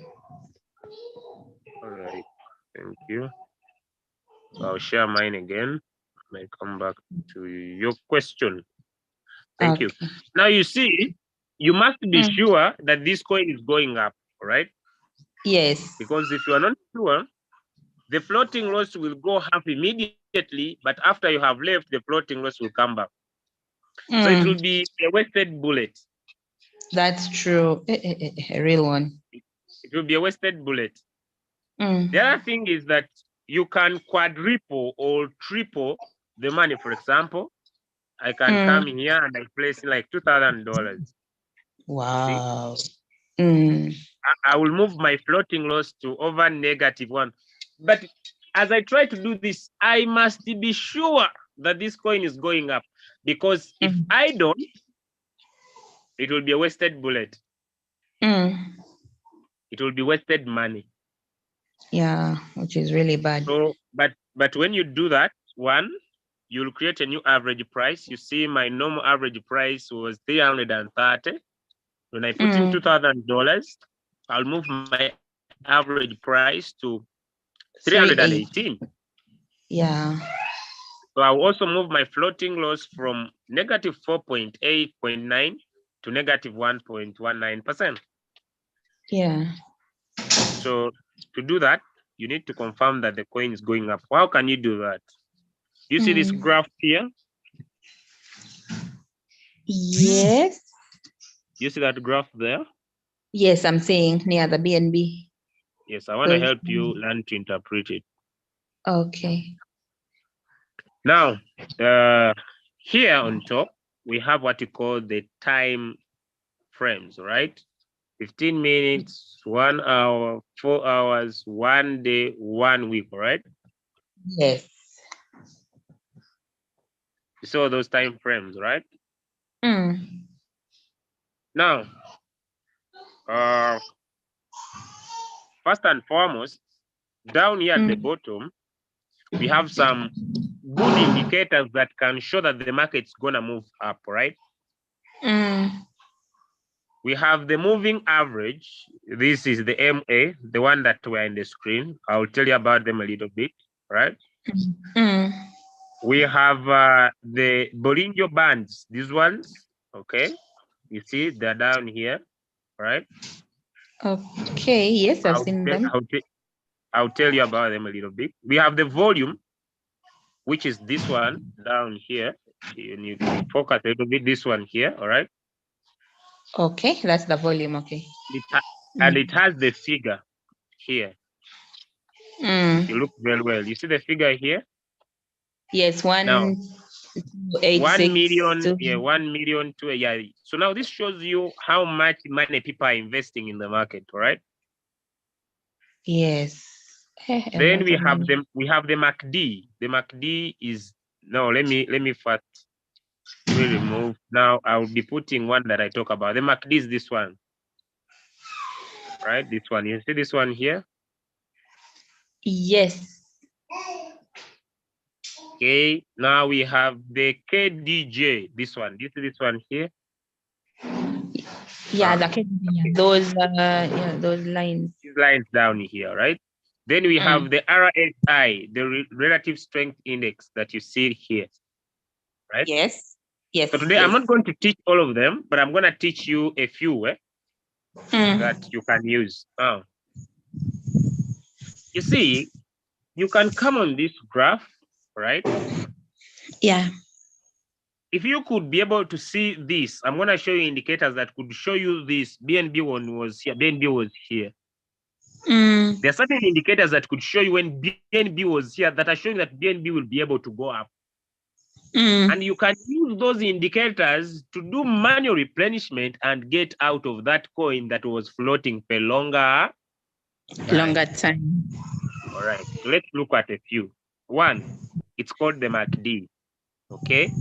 All right, thank you. So I'll share mine again. I come back to your question. Thank you. Okay. Now you see, you must be Mm. sure that this coin is going up, all right? Yes. Because if you are not sure, the floating loss will go up immediately, but after you have left, the floating loss will come back. So it will be a wasted bullet. That's true. A real one. It will be a wasted bullet. Mm. The other thing is that you can quadruple or triple the money. For example, I can come here and I place like $2,000. Wow. Mm. I will move my floating loss to over -1. But as I try to do this, I must be sure that this coin is going up, because if I don't, it will be a wasted bullet. Mm. It will be wasted money. Yeah, which is really bad. So, but when you do that, one, you'll create a new average price. You see, my normal average price was 330. When I put in $2,000, I'll move my average price to 318. Yeah. So I'll also move my floating loss from -4.8.9 to -1.19%. Yeah. So to do that, you need to confirm that the coin is going up. How can you do that? You see this graph here? Yes. You see that graph there? Yes, I'm saying near the BNB. Yes, I want to help you learn to interpret it. Okay. Now, here on top, we have what you call the time frames, right? 15 minutes, 1 hour, 4 hours, 1 day, 1 week, right? Yes. You saw those time frames, right? Mm. Now, first and foremost, down here at the bottom, we have some good indicators that can show that the market's gonna move up, right? We have the moving average. This is the MA, the one that we're in the screen. I'll tell you about them a little bit, right? We have the Bollinger Bands, these ones, okay? You see, they're down here, right? Okay, yes, I've seen them. I'll tell you about them a little bit. We have the volume, which is this one down here. You can focus a little bit, this one here, all right? Okay, that's the volume, okay. And it has the figure here. If you look very well, you see the figure here? Yes, Now, 1 million, yeah, 1 million to yeah. So now this shows you how much money people are investing in the market, right? Yes. Then we have them. We have the MACD. The MACD is no. Let me first remove. Now I'll be putting one that I talk about. The MACD is this one, right? This one. You see this one here? Yes. Okay. Now we have the KDJ. This one. Do you see this one here? Yeah, those those lines. These lines down here, right? Then we have the RSI, the relative strength index that you see here, right? Yes. Yes. So today I'm not going to teach all of them, but I'm going to teach you a few that you can use. You see, you can come on this graph, right? Yeah. If you could be able to see this, I'm going to show you indicators that could show you this. BNB one was here, BNB was here. There are certain indicators that could show you when BNB was here that are showing that BNB will be able to go up. And you can use those indicators to do manual replenishment and get out of that coin that was floating for longer time. All right, so let's look at a few. One, it's called the MACD. Okay,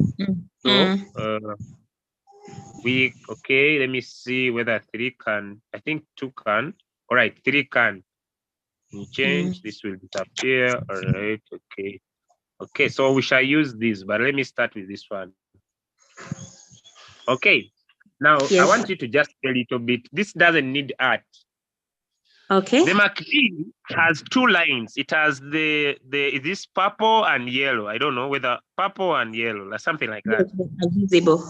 so Okay, let me see whether 3 can. I think 2 can. All right, 3 can. You change, this will disappear. All right, okay. Okay, so we shall use this, but let me start with this one. Okay, now I want you to just a little bit. This doesn't need art. Okay. The MACD has 2 lines. It has this purple and yellow. I don't know whether purple and yellow or something like that. Yes, they are visible.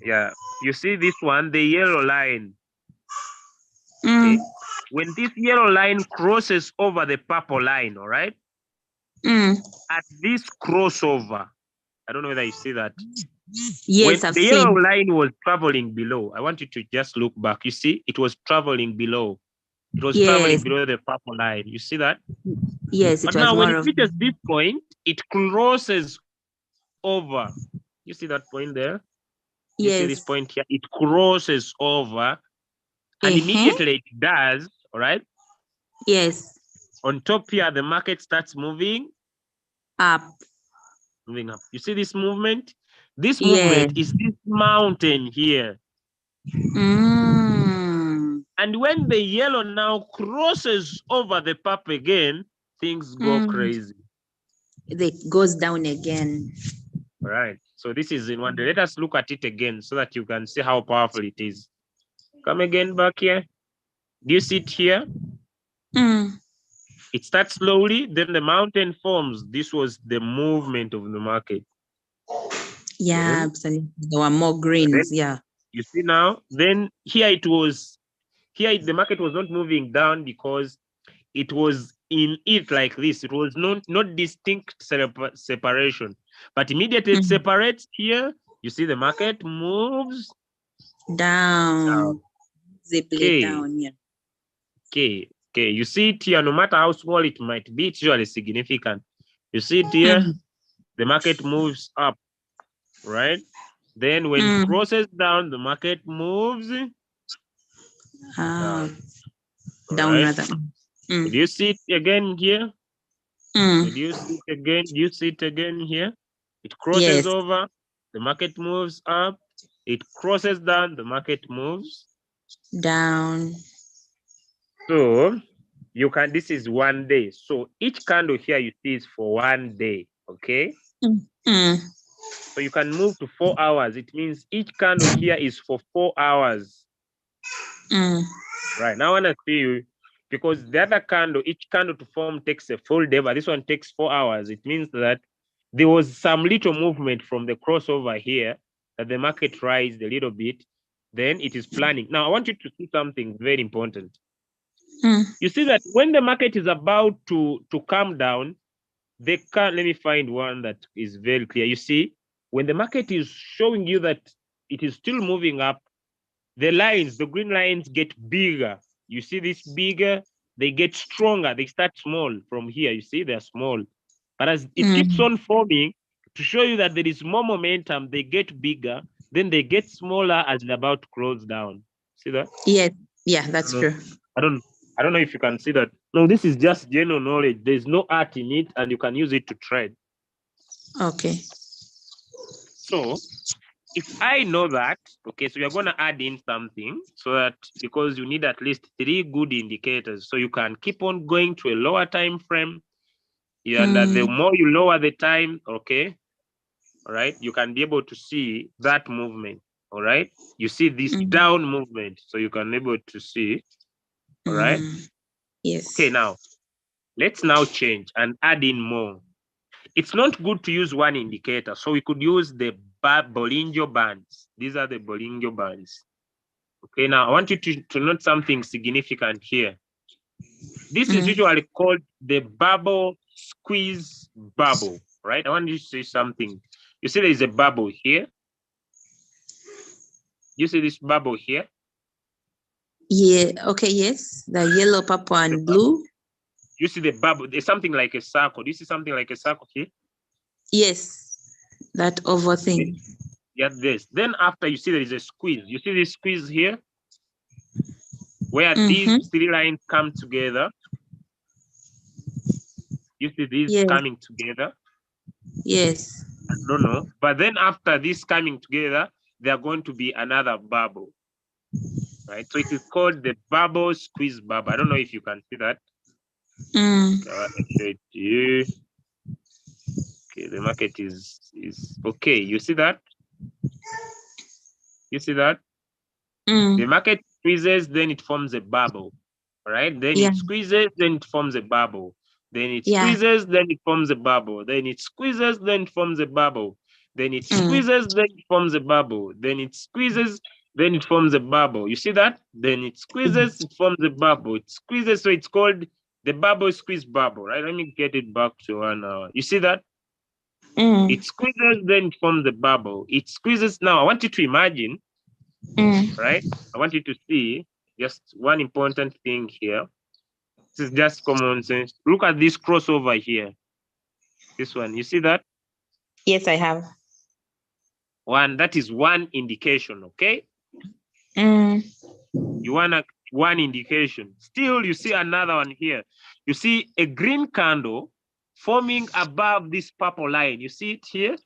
Yeah, you see this one, the yellow line. Mm. Okay. When this yellow line crosses over the purple line, all right? Mm. At this crossover, I don't know whether you see that. Yes, When I've the yellow seen. line was traveling below, I want you to just look back. You see, it was traveling below. It was traveling Yes, below the purple line. You see that? yes, But it was now when more it of. reaches this point, it crosses over. You see that point there? You see this Yes. point here? It crosses over, and Uh-huh. immediately it does, all right? Yes. On top here, the market starts moving Up. up. You see this movement? This Yes. movement is this mountain here. Mm. And when the yellow now crosses over the purple again, things go crazy. It goes down again. All right. So this is in one day. Let us look at it again so that you can see how powerful it is. Come again back here. Do you see it here? Mm. It starts slowly, then the mountain forms. This was the movement of the market. Yeah, absolutely. There were more greens. Yeah. You see now, then here it was, here the market was not moving down because it was in it like this. It was not distinct separation, but immediately it separates here. You see the market moves Down. Visibly Okay. down. Yeah. Okay. You see it here, no matter how small it might be, it's usually significant. You see it here, the market moves up, right? Then when it crosses down, the market moves down. Down Right? rather. Do you see it again here? Mm. Do you see it again? Do you see it again here? It crosses Yes. over, the market moves up. It crosses down, the market moves Down. So you can, this is 1 day. So each candle here you see is for 1 day, okay? So you can move to 4 hours. It means each candle here is for 4 hours. Right, now I want to see you, because the other candle, each candle to form takes a full day, but this one takes 4 hours. It means that there was some little movement from the crossover here, that the market rised a little bit, then it is planning. Now I want you to see something very important. You see that when the market is about to come down, they can't. Let me find one that is very clear. You see, when the market is showing you that it is still moving up, the lines, the green lines get bigger. You see this bigger, they get stronger. They start small from here. You see, they're small. But as it keeps on forming, to show you that there is more momentum, they get bigger, then they get smaller as they're about to close down. See that? Yes. Yeah, that's true. I don't know if you can see that. No, this is just general knowledge. There's no art in it, and you can use it to trade. Okay. So if I know that, okay, so you're going to add in something so that, because you need at least 3 good indicators, so you can keep on going to a lower time frame. And the more you lower the time, okay, all right, you can be able to see that movement. All right, you see this down movement, so you can be able to see. All right. Yes. Okay, now let's now change and add in more. It's not good to use one indicator, so we could use the Bollinger Bands. These are the Bollinger Bands. Okay, now I want you to note something significant here. This is usually called the bubble squeeze bubble, right? I want you to see something. You see there is a bubble here. You see this bubble here? Yeah, okay, yes. The yellow, purple, and blue. You see the bubble, there's something like a circle. Do you see something like a circle here? Yes, that oval thing. Yeah, this. Then after you see there is a squeeze. You see this squeeze here? Where these 3 lines come together. You see these coming together? Yes. I don't know. But then after this coming together, they are going to be another bubble, right? So it is called the bubble squeeze bubble. I don't know if you can see that. Let me show it to you. Okay, the market is okay. You see that? You see that? The market squeezes, then it forms a bubble, right? Then Yeah. it squeezes, then it forms a bubble. Then it Yeah. squeezes, then it forms a bubble. Then it squeezes, then it forms a bubble. Then it squeezes, then it forms a bubble. Then it squeezes, then it forms a bubble. You see that? Then it squeezes, it forms a bubble. It squeezes, so it's called the bubble squeeze bubble, right? Let me get it back to 1 hour. You see that? It squeezes, then it forms a bubble. It squeezes. Now, I want you to imagine, right? I want you to see just one important thing here. This is just common sense. Look at this crossover here. This one, you see that? Yes, I have. That is one indication, okay? You want one indication. Still, you see another one here. You see a green candle forming above this purple line. You see it here?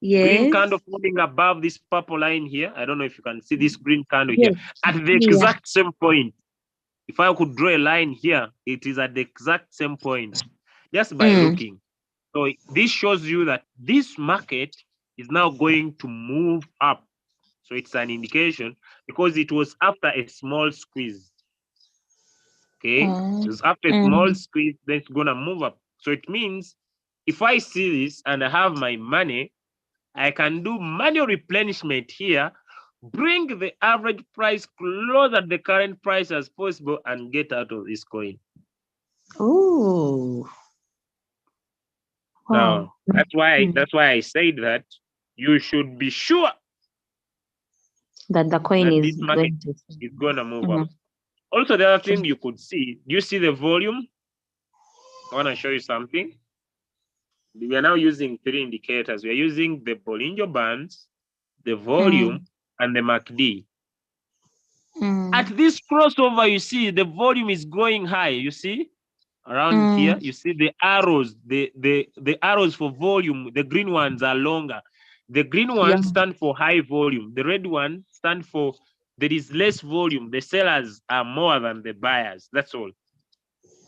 Yes. Green candle forming above this purple line here. I don't know if you can see this green candle Yes. here. At the exact same point. If I could draw a line here, it is at the exact same point, just by looking. So this shows you that this market is now going to move up. So it's an indication because it was after a small squeeze. Okay, it was after a small squeeze, then it's gonna move up. So it means if I see this and I have my money, I can do manual replenishment here, bring the average price closer to the current price as possible and get out of this coin. Oh. Now, that's why I said that you should be sure that the coin that is this market is going to move up. Also, the other thing you could see, do you see the volume? I want to show you something. We are now using 3 indicators. We are using the Bollinger Bands, the volume, and the MACD. At this crossover, you see the volume is going high. You see around here, you see the arrows, the arrows for volume, the green ones are longer. The green ones stand for high volume. The red one stand for there is less volume. The sellers are more than the buyers. That's all.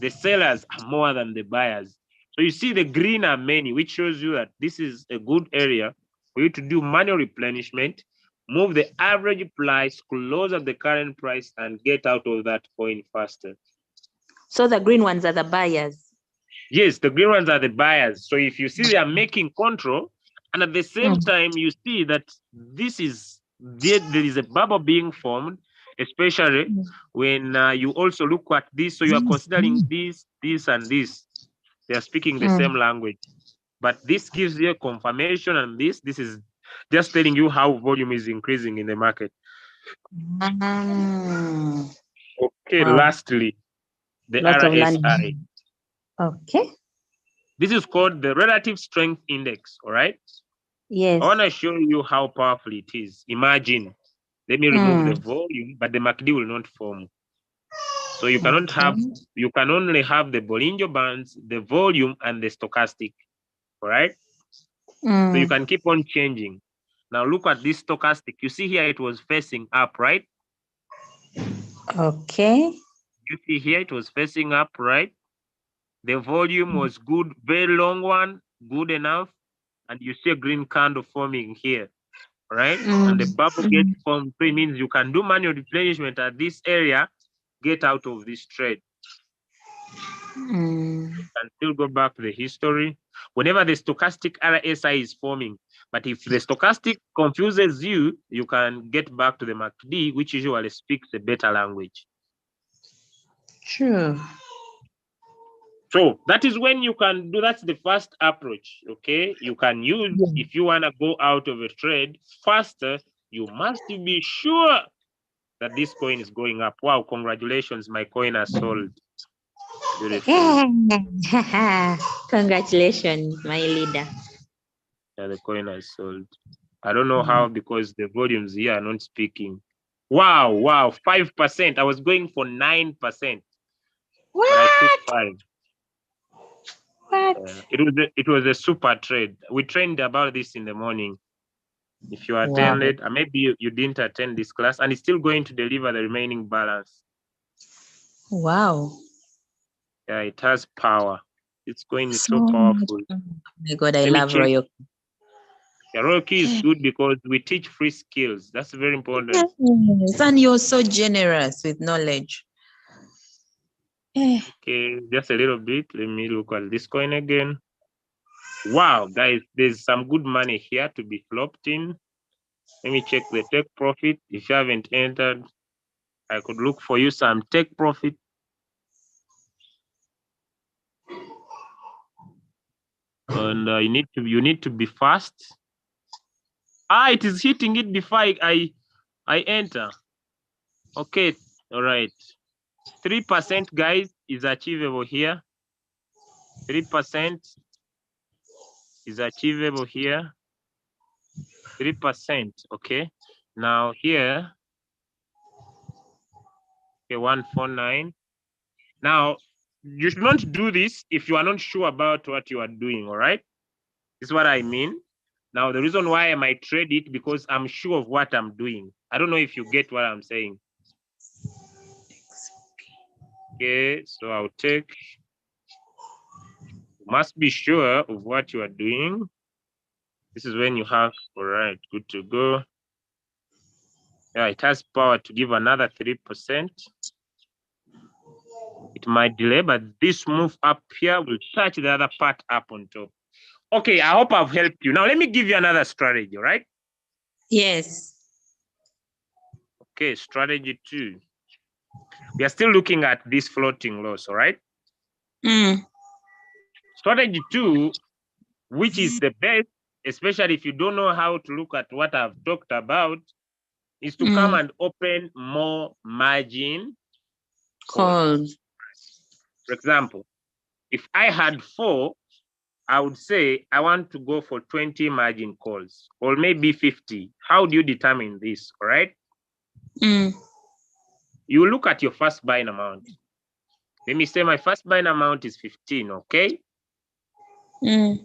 The sellers are more than the buyers. So you see the green are many, which shows you that this is a good area for you to do manual replenishment, move the average price closer to the current price and get out of that coin faster. So the green ones are the buyers? Yes, the green ones are the buyers. So if you see they are making control, and at the same time you see that there is a bubble being formed, especially when you also look at this. So you are considering this, and this. They are speaking the same language. But this gives you a confirmation, and this is just telling you how volume is increasing in the market. Okay, lastly, the RSI. Okay. This is called the relative strength index, all right? Yes. I want to show you how powerful it is. Imagine, let me remove the volume, but the MACD will not form. So you cannot have, you can only have the Bollinger Bands, the volume, and the stochastic, all right? So you can keep on changing. Now look at this stochastic. You see here it was facing up, right? Okay. You see here it was facing up, right? The volume was good, very long one, good enough. And you see a green candle forming here, right? And the bubble gets formed. So it means you can do manual replenishment at this area, get out of this trade. You can still go back to the history. Whenever the stochastic RSI is forming, but if the stochastic confuses you, you can get back to the MACD, which usually speaks a better language. True. So that is when you can do, that's the first approach, okay? You can use, if you want to go out of a trade faster, you must be sure that this coin is going up. Wow, congratulations, my coin has sold. Beautiful. Congratulations, my leader. Yeah, the coin has sold. I don't know how, because the volumes here are not speaking. Wow, 5%. I was going for 9%. What? But I took 5. What? It was a super trade. We trained about this in the morning. If you attended, maybe you didn't attend this class, and it's still going to deliver the remaining balance. Wow. Yeah, it has power. It's going to be so So powerful. oh my God, I Let me love check. Royalq. Yeah, Royalq is good because we teach free skills. That's very important. Yes, and you're so generous with knowledge. Okay, just a little bit. Let me look at this coin again. Wow, guys, there's some good money here to be flopped in. Let me check the take profit. If you haven't entered, I could look for you some take profit. And you need to be fast. It is hitting it before I enter. Okay, all right. 3%, guys, is achievable here. 3% is achievable here. 3%. Okay. Now here, okay, 149. Now you should not do this if you are not sure about what you are doing. All right. This is what I mean. Now, the reason why I might trade it because I'm sure of what I'm doing. I don't know if you get what I'm saying. Okay, so I'll take. You must be sure of what you are doing. This is when you have, all right, good to go. Yeah, it has power to give another 3%. It might delay, but this move up here will touch the other part up on top. Okay, I hope I've helped you. Now, let me give you another strategy, all right? Yes. Okay, strategy 2. We are still looking at this floating loss, all right? Strategy 2, which is the best, especially if you don't know how to look at what I've talked about, is to come and open more margin calls. For example, if I had 4, I would say I want to go for 20 margin calls or maybe 50. How do you determine this? All right. You look at your first buying amount. Let me say my first buying amount is 15. Okay. Then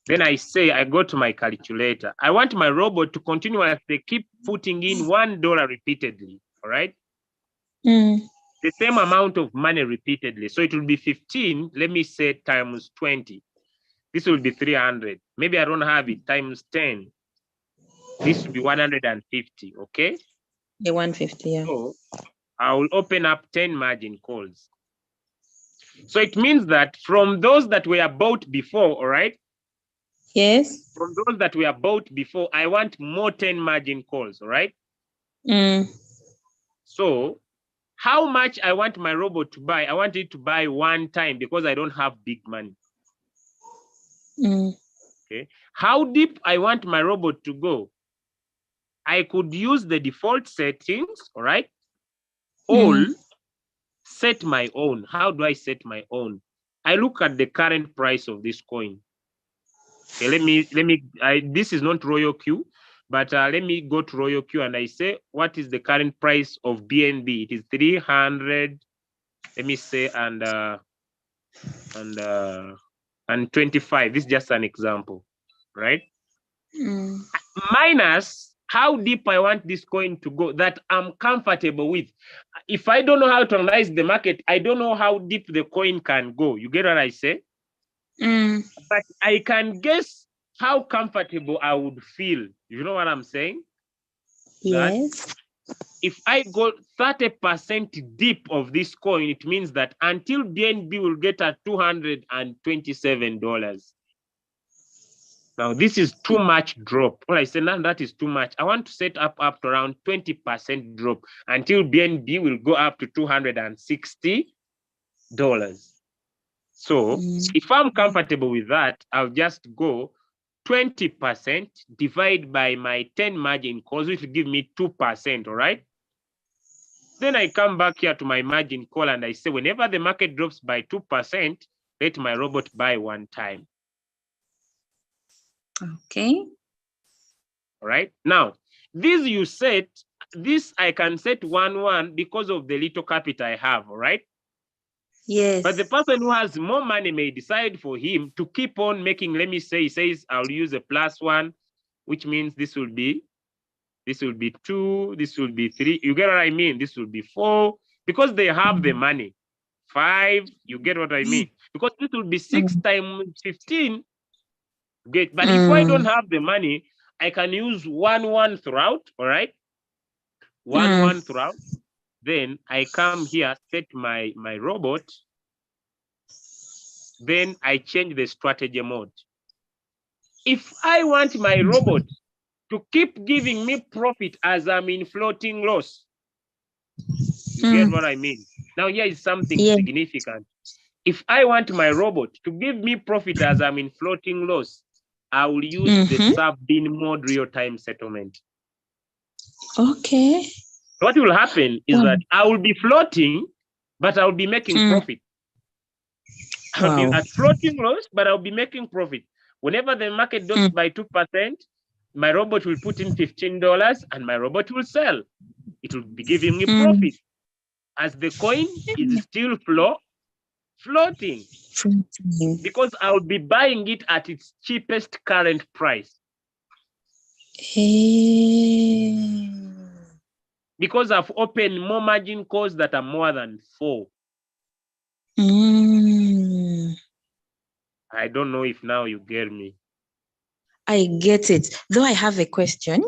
I say I go to my calculator. I want my robot to continuously keep putting in $1 repeatedly. All right. The same amount of money repeatedly. So it will be 15. Let me say times 20. This will be 300. Maybe I don't have it times 10. This will be 150. Okay. The 150. Yeah. So I will open up 10 margin calls. So it means that from those that were bought before, all right? Yes. From those that were bought before, I want more 10 margin calls, all right? So how much I want my robot to buy? I want it to buy one time because I don't have big money. Okay. How deep I want my robot to go? I could use the default settings, all right? Or set my own. How do I set my own? I look at the current price of this coin. Okay, this is not Royalq, but let me go to Royalq and I say, what is the current price of BNB? It is 300, let me say, and 25. This is just an example, right? Minus how deep I want this coin to go that I'm comfortable with. If I don't know how to analyze the market, I don't know how deep the coin can go. You get what I say? But I can guess how comfortable I would feel. You know what I'm saying? Yes. That if I go 30% deep of this coin, it means that until BNB will get at $227. Now, this is too much drop. Well, I said, now that is too much. I want to set up to around 20% drop until BNB will go up to $260. So if I'm comfortable with that, I'll just go 20% divide by my 10 margin calls, which will give me 2%, all right? Then I come back here to my margin call and I say, whenever the market drops by 2%, let my robot buy one time. Okay. All right. Now, this I can set 1 because of the little capital I have, all right? Yes. But the person who has more money may decide for him to keep on making, let me say, he says, I'll use a +1, which means this will be 2, this will be 3. You get what I mean? This will be 4 because they have the money. 5, you get what I mean? Because this will be 6 times 15. But if I don't have the money, I can use 1 throughout, all right? 1 throughout. Then I come here, set my robot. Then I change the strategy mode. If I want my robot to keep giving me profit as I'm in floating loss, you get what I mean? Now here is something significant. If I want my robot to give me profit as I'm in floating loss, I will use the sub-bin mode real-time settlement. Okay. What will happen is that I will be floating, but I will be making profit. I'll be at floating loss, but I'll be making profit. Whenever the market drops by 2%, my robot will put in $15 and my robot will sell. It will be giving me profit as the coin is still floating because I'll be buying it at its cheapest current price. Because I've opened more margin calls that are more than 4. I don't know if now you get me. I get it. Though I have a question.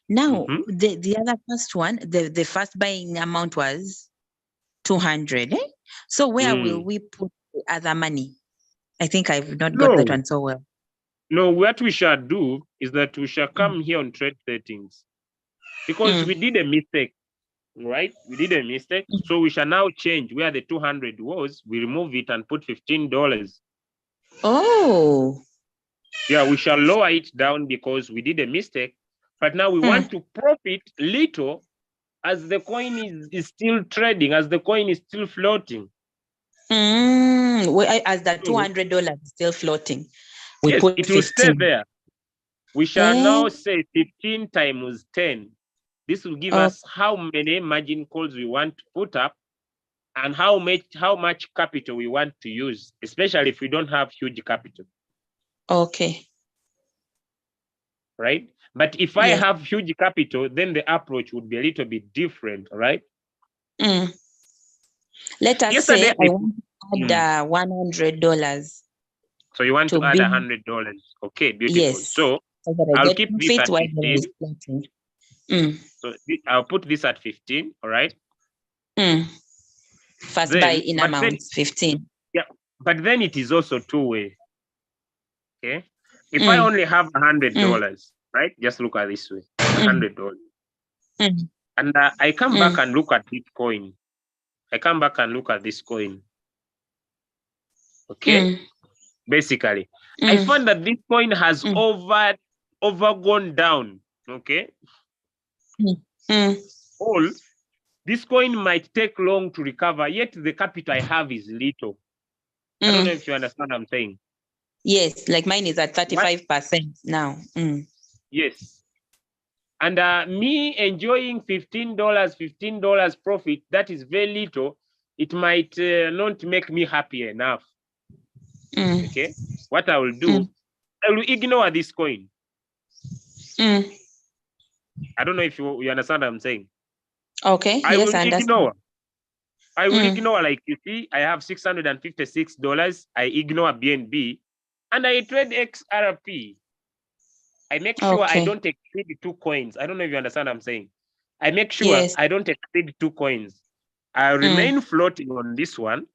Now, the other first one, the first buying amount was 200. So where will we put the other money? I think I've not got that one so well. No, what we shall do is that we shall come here on trade settings because we did a mistake, right? We did a mistake. So we shall now change where the 200 was. We remove it and put $15. Oh. Yeah, we shall lower it down because we did a mistake. But now we want to profit little as the coin is still trading, as the coin is still floating. As that $200 is still floating. Yes, it will stay there. We shall now say 15 times 10. This will give us how many margin calls we want to put up and how much capital we want to use, especially if we don't have huge capital. Okay. Right? But if I have huge capital, then the approach would be a little bit different, right? Let us say I want to add $100. So you want to add $100. Okay, beautiful. Yes. So I'll keep this at 15. So I'll put this at 15, all right? First buy in amount, 15. Yeah, but then it is also two-way. Okay? If I only have $100, right? Just look at this way, $100. And I come back and look at this coin. I come back and look at this coin. Okay? Basically, I find that this coin has overgone down. Okay? This coin might take long to recover, yet the capital I have is little. I don't know if you understand what I'm saying. Yes, like mine is at 35% now. Yes. And me enjoying $15 profit, that is very little. It might not make me happy enough. Okay. What I will do, I will ignore this coin. I don't know if you understand what I'm saying. Okay. I will understand. ignore. I will ignore, like you see, I have $656. I ignore BNB and I trade XRP. I make sure I don't exceed 2 coins. I don't know if you understand what I'm saying. I make sure I don't exceed 2 coins. I remain floating on this one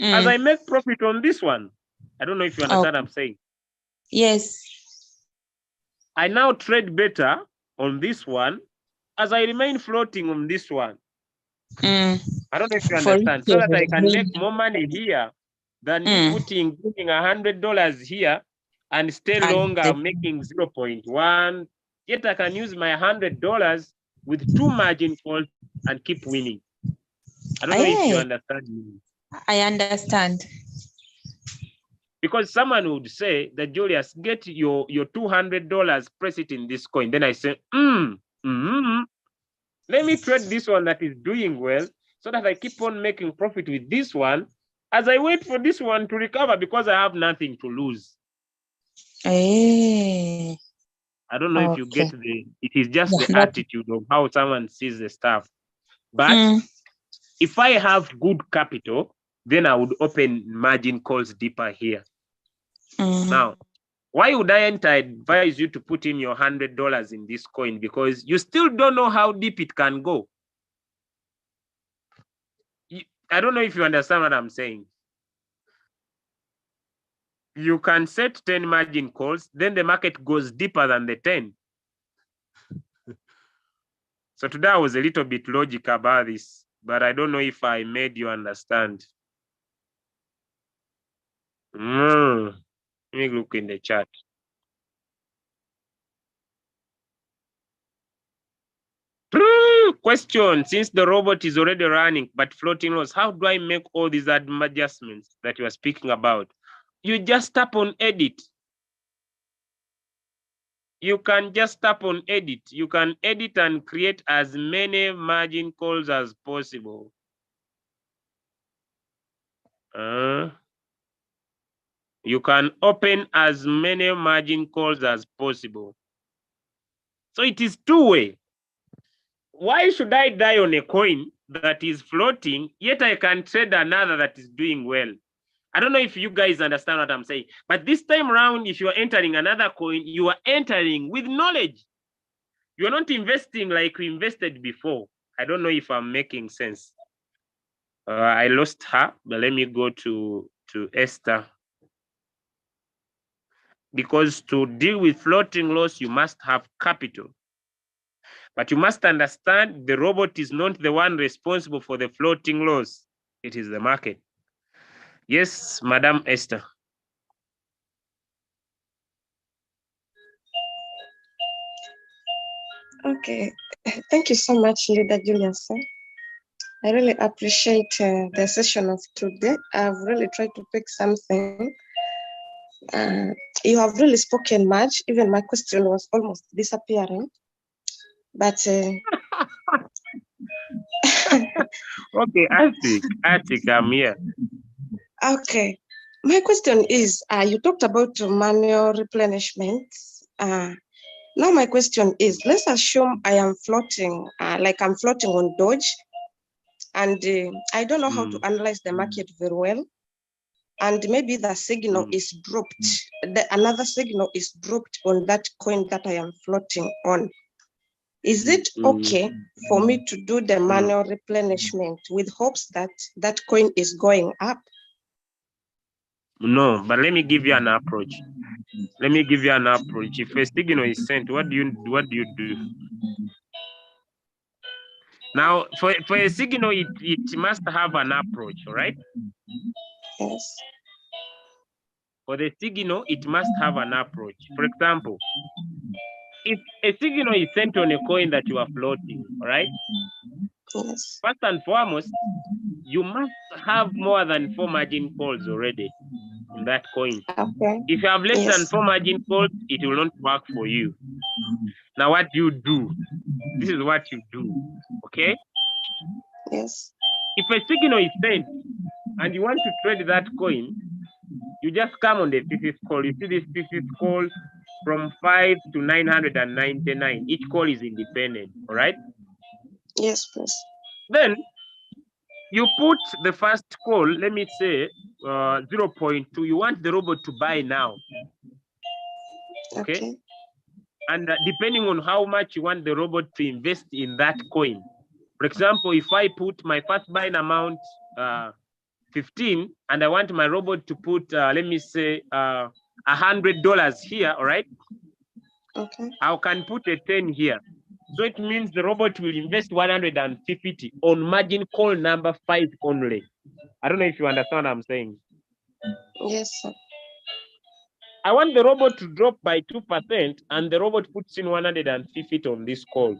as I make profit on this one. I don't know if you understand what I'm saying. Yes. I now trade better on this one as I remain floating on this one. I don't know if you understand. So that I can make more money here than me giving $100 here and stay longer making 0.1. Yet I can use my $100 with 2 margin calls and keep winning. I don't know if you understand me. I understand. Because someone would say that, Julius, get your $200, press it in this coin. Then I say, let me trade this one that is doing well so that I keep on making profit with this one as I wait for this one to recover because I have nothing to lose. I don't know if you get Okay. it is just Yeah, the that, attitude of how someone sees the stuff. But if I have good capital, then I would open margin calls deeper here. Now, why wouldn't I advise you to put in your $100 in this coin? Because you still don't know how deep it can go. I don't know if you understand what I'm saying. You can set 10 margin calls, then the market goes deeper than the 10. So today I was a little bit logic about this, but I don't know if I made you understand. Let me look in the chat. Question, since the robot is already running, but floating loss, how do I make all these adjustments that you are speaking about? You just tap on edit. You can just tap on edit. You can edit and create as many margin calls as possible. You can open as many margin calls as possible. So it is two-way. Why should I die on a coin that is floating, yet I can trade another that is doing well? I don't know if you guys understand what I'm saying, but this time around, if you are entering another coin, you are entering with knowledge. You are not investing like you invested before. I don't know if I'm making sense. I lost her, but let me go to Esther. Because to deal with floating loss, you must have capital. But you must understand the robot is not the one responsible for the floating loss. It is the market. Yes, Madam Esther. Okay, thank you so much, Leader Julius. I really appreciate the session of today. I've really tried to pick something. You have really spoken much. Even my question was almost disappearing. But Okay, Atik, I'm here. Okay, my question is, you talked about manual replenishment. Now my question is, let's assume I am floating, like I'm floating on Doge, and I don't know how to analyze the market very well. And maybe the signal is dropped. Another signal is dropped on that coin that I am floating on. Is it okay for me to do the manual replenishment with hopes that that coin is going up? No, but let me give you an approach. Let me give you an approach. If a signal is sent, what do you do? Now, for a signal, it must have an approach, all right? Yes. For the signal, it must have an approach. For example, if a signal is sent on a coin that you are floating, all right? Yes. First and foremost, you must have more than 4 margin calls already in that coin. Okay. If you have less than 4 margin calls, it will not work for you. Now, what you do? This is what you do, okay? Yes. If a signal is sent and you want to trade that coin, you just come on the thesis call. You see this thesis call from 5 to 999. Each call is independent, all right? Yes, please. Then you put the first call, let me say 0.2. You want the robot to buy now, okay? And depending on how much you want the robot to invest in that coin. For example, if I put my first buying amount 15 and I want my robot to put, let me say, $100 here, all right? Okay. I can put a 10 here. So it means the robot will invest 150 on margin call number 5 only. I don't know if you understand what I'm saying. Yes, sir. I want the robot to drop by 2% and the robot puts in 150 on this call.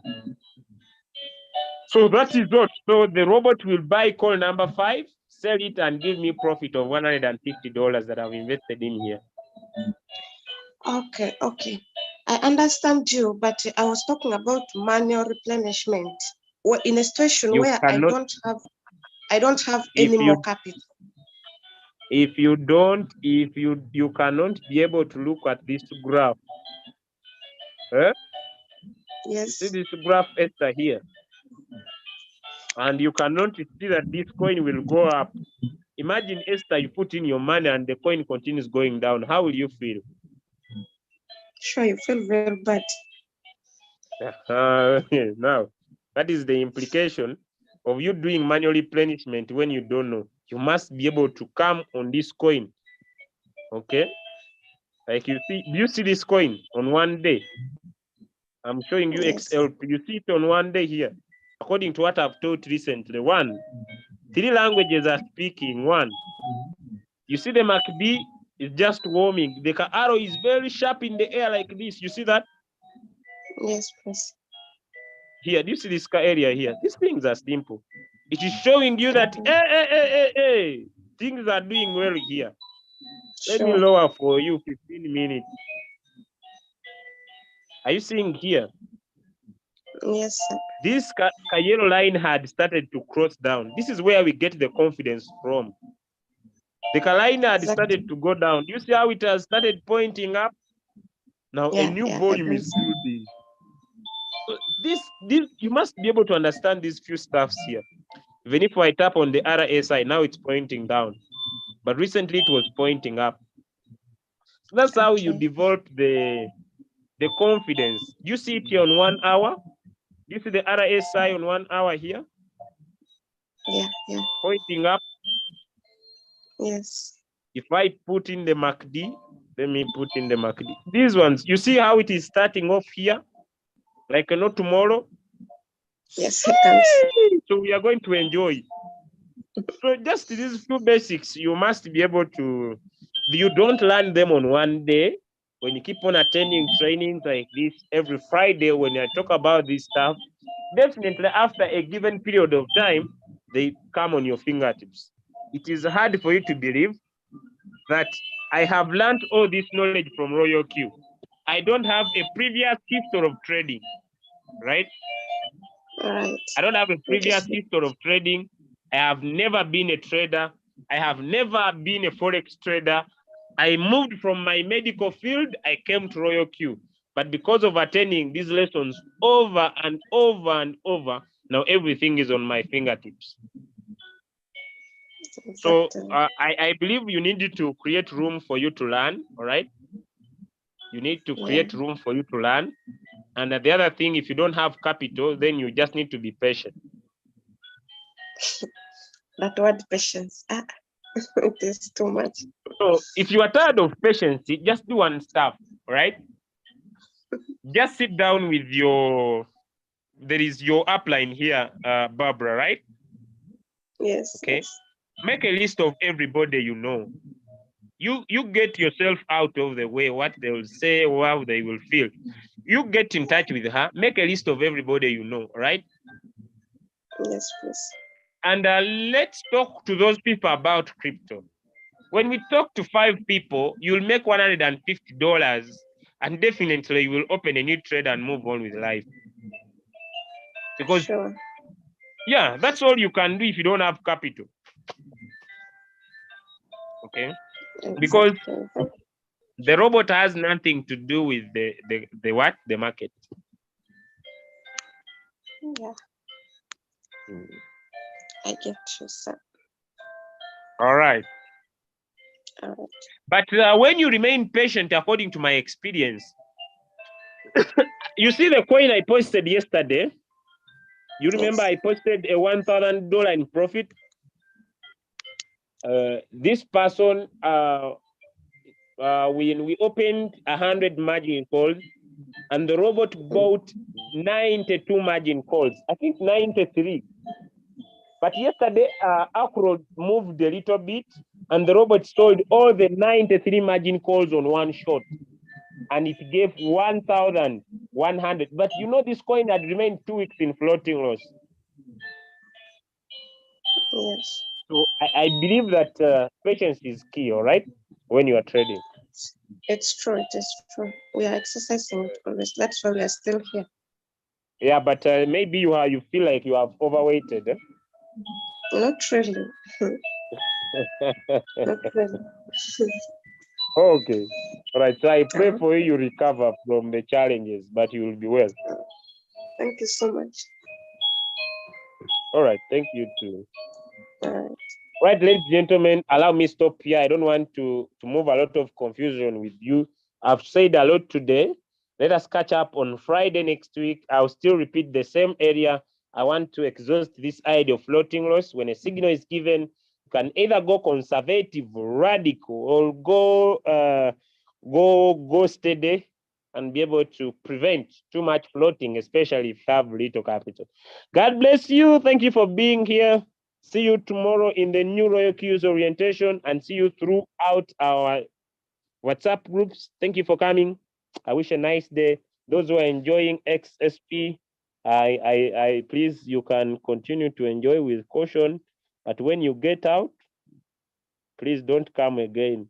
So that is what. So the robot will buy call number 5, sell it and give me profit of $150 that I've invested in here. Okay, okay. I understand you, but I was talking about manual replenishment. Or in a situation You where cannot, I don't have any more capital. If you cannot be able to look at this graph, Eh? Yes. See this graph Esther here. And you cannot see that this coin will go up. Imagine Esther, you put in your money and the coin continues going down. How will you feel? Sure, you feel very bad. Now, that is the implication of you doing manual replenishment when you don't know. You must be able to come on this coin. Okay? Like you see, do you see this coin on one day? I'm showing you Yes. XL. You see it on one day here. According to what I've taught recently, 3 languages are speaking. 1, you see the MACD is just warming. The arrow is very sharp in the air like this. You see that? Yes, please. Here, do you see this area here? These things are simple. It is showing you that things are doing well here. Let me Sure. lower for you 15 minutes. Are you seeing here? Yes, sir. This yellow line had started to cross down. This is where we get the confidence from. The line had started to go down. Do you see how it has started pointing up? Now a new volume is building. So this you must be able to understand these few stuffs here. Even if I tap on the RSI, now it's pointing down. But recently it was pointing up. So that's how you develop the confidence. You see it here on 1 hour. You see the RSI on 1 hour here? Yeah. Pointing up. Yes. If I put in the MACD, let me put in the MACD. These ones, you see how it is starting off here? Like not tomorrow? Yes, I can see. So we are going to enjoy. So just these few basics, you must be able to, you don't learn them on one day. When you keep on attending trainings like this every Friday, when I talk about this stuff, definitely after a given period of time, they come on your fingertips. It is hard for you to believe that I have learned all this knowledge from Royalq. I don't have a previous history of trading, right? Right. I don't have a previous history of trading. I have never been a trader. I have never been a Forex trader. I moved from my medical field. I came to Royalq. But because of attending these lessons over and over and over, now everything is on my fingertips. So I believe you need to create room for you to learn, all right? You need to create room for you to learn. And the other thing, if you don't have capital, then you just need to be patient. That word patience, it is too much. So if you are tired of patience, just do one stuff, all right? Just sit down with there is your upline here, Barbara, right? Yes. Okay. Yes. Make a list of everybody you know. You get yourself out of the way, what they will say, how they will feel. You get in touch with her, make a list of everybody you know, all right? Yes, please. And let's talk to those people about crypto. When we talk to 5 people, you'll make $150, and definitely you will open a new trade and move on with life. Because, yeah, that's all you can do if you don't have capital. Okay? Because the robot has nothing to do with the what? The market. Yeah. I get you, sir. All right. All right. But when you remain patient, according to my experience, you see the coin I posted yesterday. You remember I posted a $1,000 in profit. This person, we opened 100 margin calls, and the robot bought 92 margin calls. I think 93. But yesterday, Acro moved a little bit, and the robot sold all the 93 margin calls on one shot, and it gave 1,100. But you know, this coin had remained 2 weeks in floating loss. Yes. So I believe that patience is key, all right, when you are trading. It's true. It is true. We are exercising it always. That's why we are still here. Yeah, but maybe you feel like you have overweighted. Eh? Not really. Not really. Okay. All right. So I pray Uh, for you, you recover from the challenges, but you will be well. Thank you so much. All right. Thank you too. Uh, Right, ladies and gentlemen, allow me stop here. I don't want to move a lot of confusion with you. I've said a lot today. Let us catch up on Friday next week. I'll still repeat the same area. I want to exhaust this idea of floating loss. When a signal is given, you can either go conservative, radical, or go steady and be able to prevent too much floating, especially if you have little capital. God bless you. Thank you for being here. See you tomorrow in the new Royalq use orientation and see you throughout our WhatsApp groups. Thank you for coming. I wish a nice day. Those who are enjoying XSP, I please, you can continue to enjoy with caution. But when you get out, please don't come again.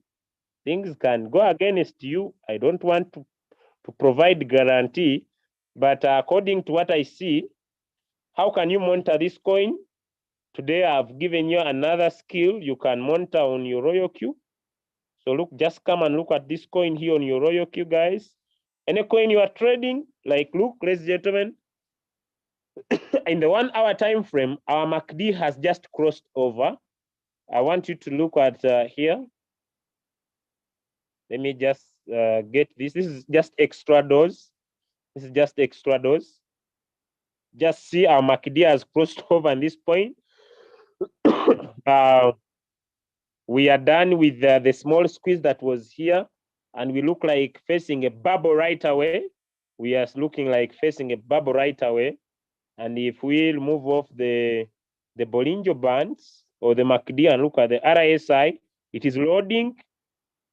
Things can go against you. I don't want to provide guarantee, but according to what I see, how can you monitor this coin? Today, I've given you another skill you can monitor on your Royalq. So look, just come and look at this coin here on your Royalq, guys. Any coin you are trading, like look, ladies and gentlemen, in the 1 hour time frame, our MACD has just crossed over. I want you to look at here. Let me just get this. This is just extra dose. This is just extra dose. Just see our MACD has crossed over at this point. We are done with the small squeeze that was here, and we look like facing a bubble right away. We are looking like facing a bubble right away. And if we move off the Bollinger Bands or the MACD and look at the RSI, it is loading.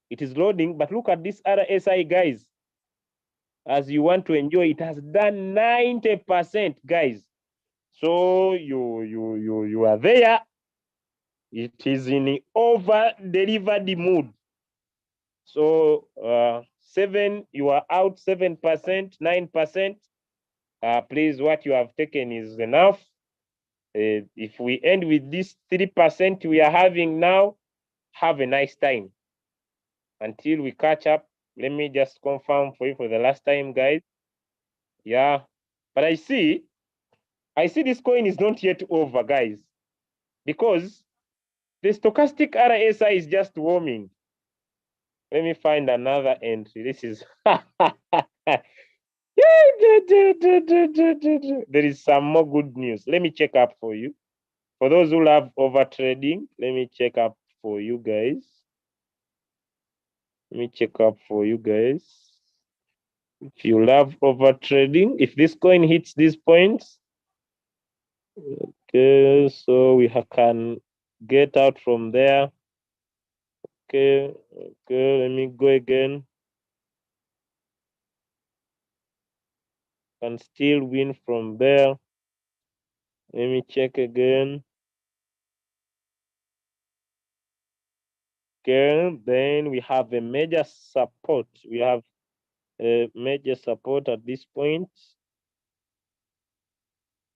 It is loading, but look at this RSI, guys. As you want to enjoy, it has done 90%, guys. So you are there. It is in over delivered mood. So 7, you are out 7%, 9%. Please, what you have taken is enough. If we end with this 3% we are having now, have a nice time. Until we catch up, let me just confirm for you for the last time, guys. Yeah, but I see this coin is not yet over, guys, because the stochastic RSI is just warming. Let me find another entry. This is there is some more good news. Let me check up for you. For those who love over trading, let me check up for you guys. Let me check up for you guys. If you love over trading, if this coin hits these points, okay, so we can get out from there. Okay, let me go again. Can still win from there. Let me check again. Okay, then we have a major support. We have a major support at this point.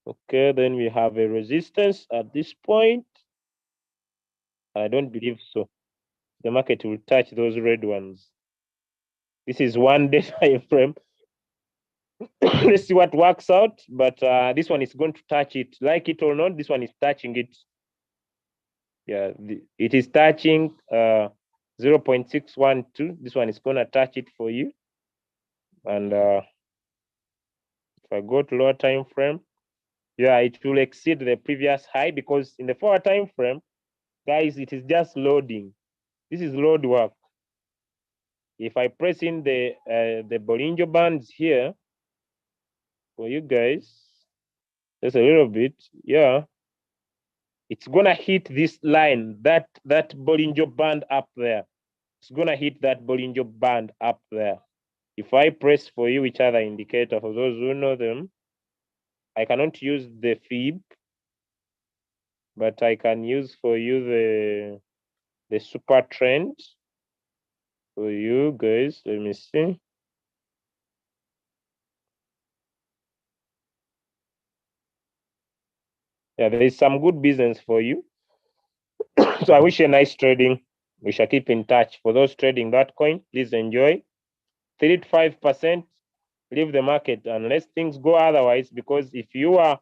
Okay, then we have a resistance at this point. I don't believe so. The market will touch those red ones. This is 1 day time frame. Let's see what works out. But this one is going to touch it. Like it or not, this one is touching it. Yeah, it is touching 0.612. This one is going to touch it for you. And if I go to lower time frame, yeah, it will exceed the previous high, because in the 4 hour time frame, guys, it is just loading. This is load work. If I press in the Bollinger Bands here for you guys, just a little bit, yeah, it's gonna hit this line, that Bollinger Band up there. It's gonna hit that Bollinger Band up there. If I press for you, which other indicator, for those who know them, I cannot use the fib, but I can use for you the super trend for you guys. Let me see. Yeah, there is some good business for you. So I wish you a nice trading. We shall keep in touch. For those trading that coin, please enjoy. 3 to 5%, leave the market unless things go otherwise, because if you are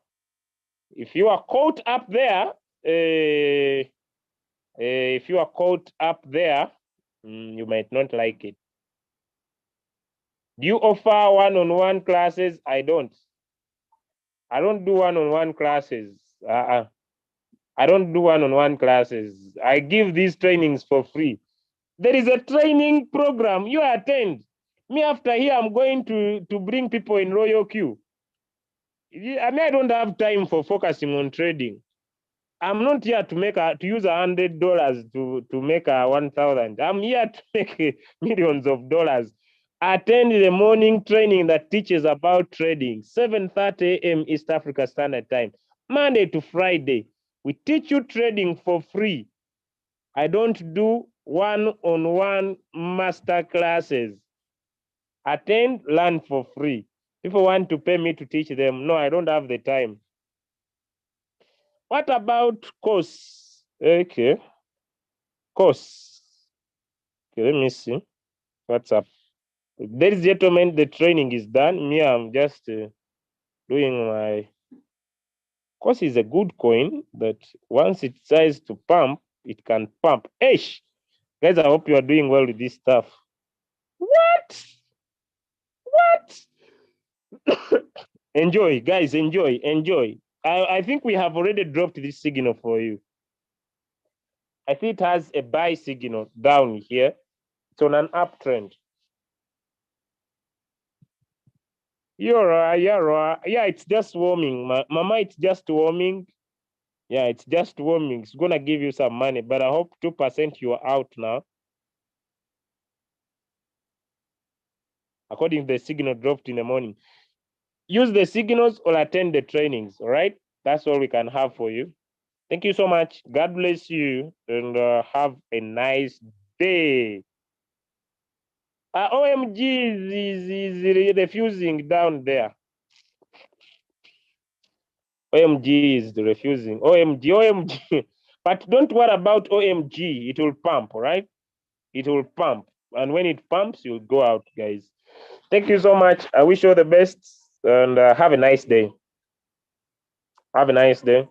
caught up there, if you are caught up there, you might not like it. Do you offer one-on-one classes? I don't. I don't do one-on-one classes. I don't do one-on-one classes. I give these trainings for free. There is a training program you attend. Me, after here, I'm going to bring people in Royalq. I mean, I don't have time for focusing on trading. I'm not here to use $100 to make 1,000. I'm here to make millions of dollars. Attend the morning training that teaches about trading, 7:30 a.m. East Africa Standard Time, Monday to Friday. We teach you trading for free. I don't do one-on-one master classes. Attend, learn for free. People want to pay me to teach them. No, I don't have the time. What about course? Okay. Course. Okay, let me see. What's up? Ladies and gentlemen, the training is done. Me, I'm just doing my course. Is a good coin that once it decides to pump, it can pump. Eish! Guys, I hope you are doing well with this stuff. What? Enjoy, guys, enjoy. I think we have already dropped this signal for you. I think it has a buy signal down here. It's on an uptrend. Yeah, it's just warming. Mama, it's just warming. Yeah, it's just warming. It's gonna give you some money, but I hope 2% you are out now. According to the signal dropped in the morning. Use the signals or attend the trainings, all right? That's all we can have for you. Thank you so much. God bless you, and have a nice day. OMG is refusing down there. OMG is refusing. OMG. But don't worry about OMG. It will pump, all right? It will pump. And when it pumps, you'll go out, guys. Thank you so much. I wish you all the best, and have a nice day. Have a nice day.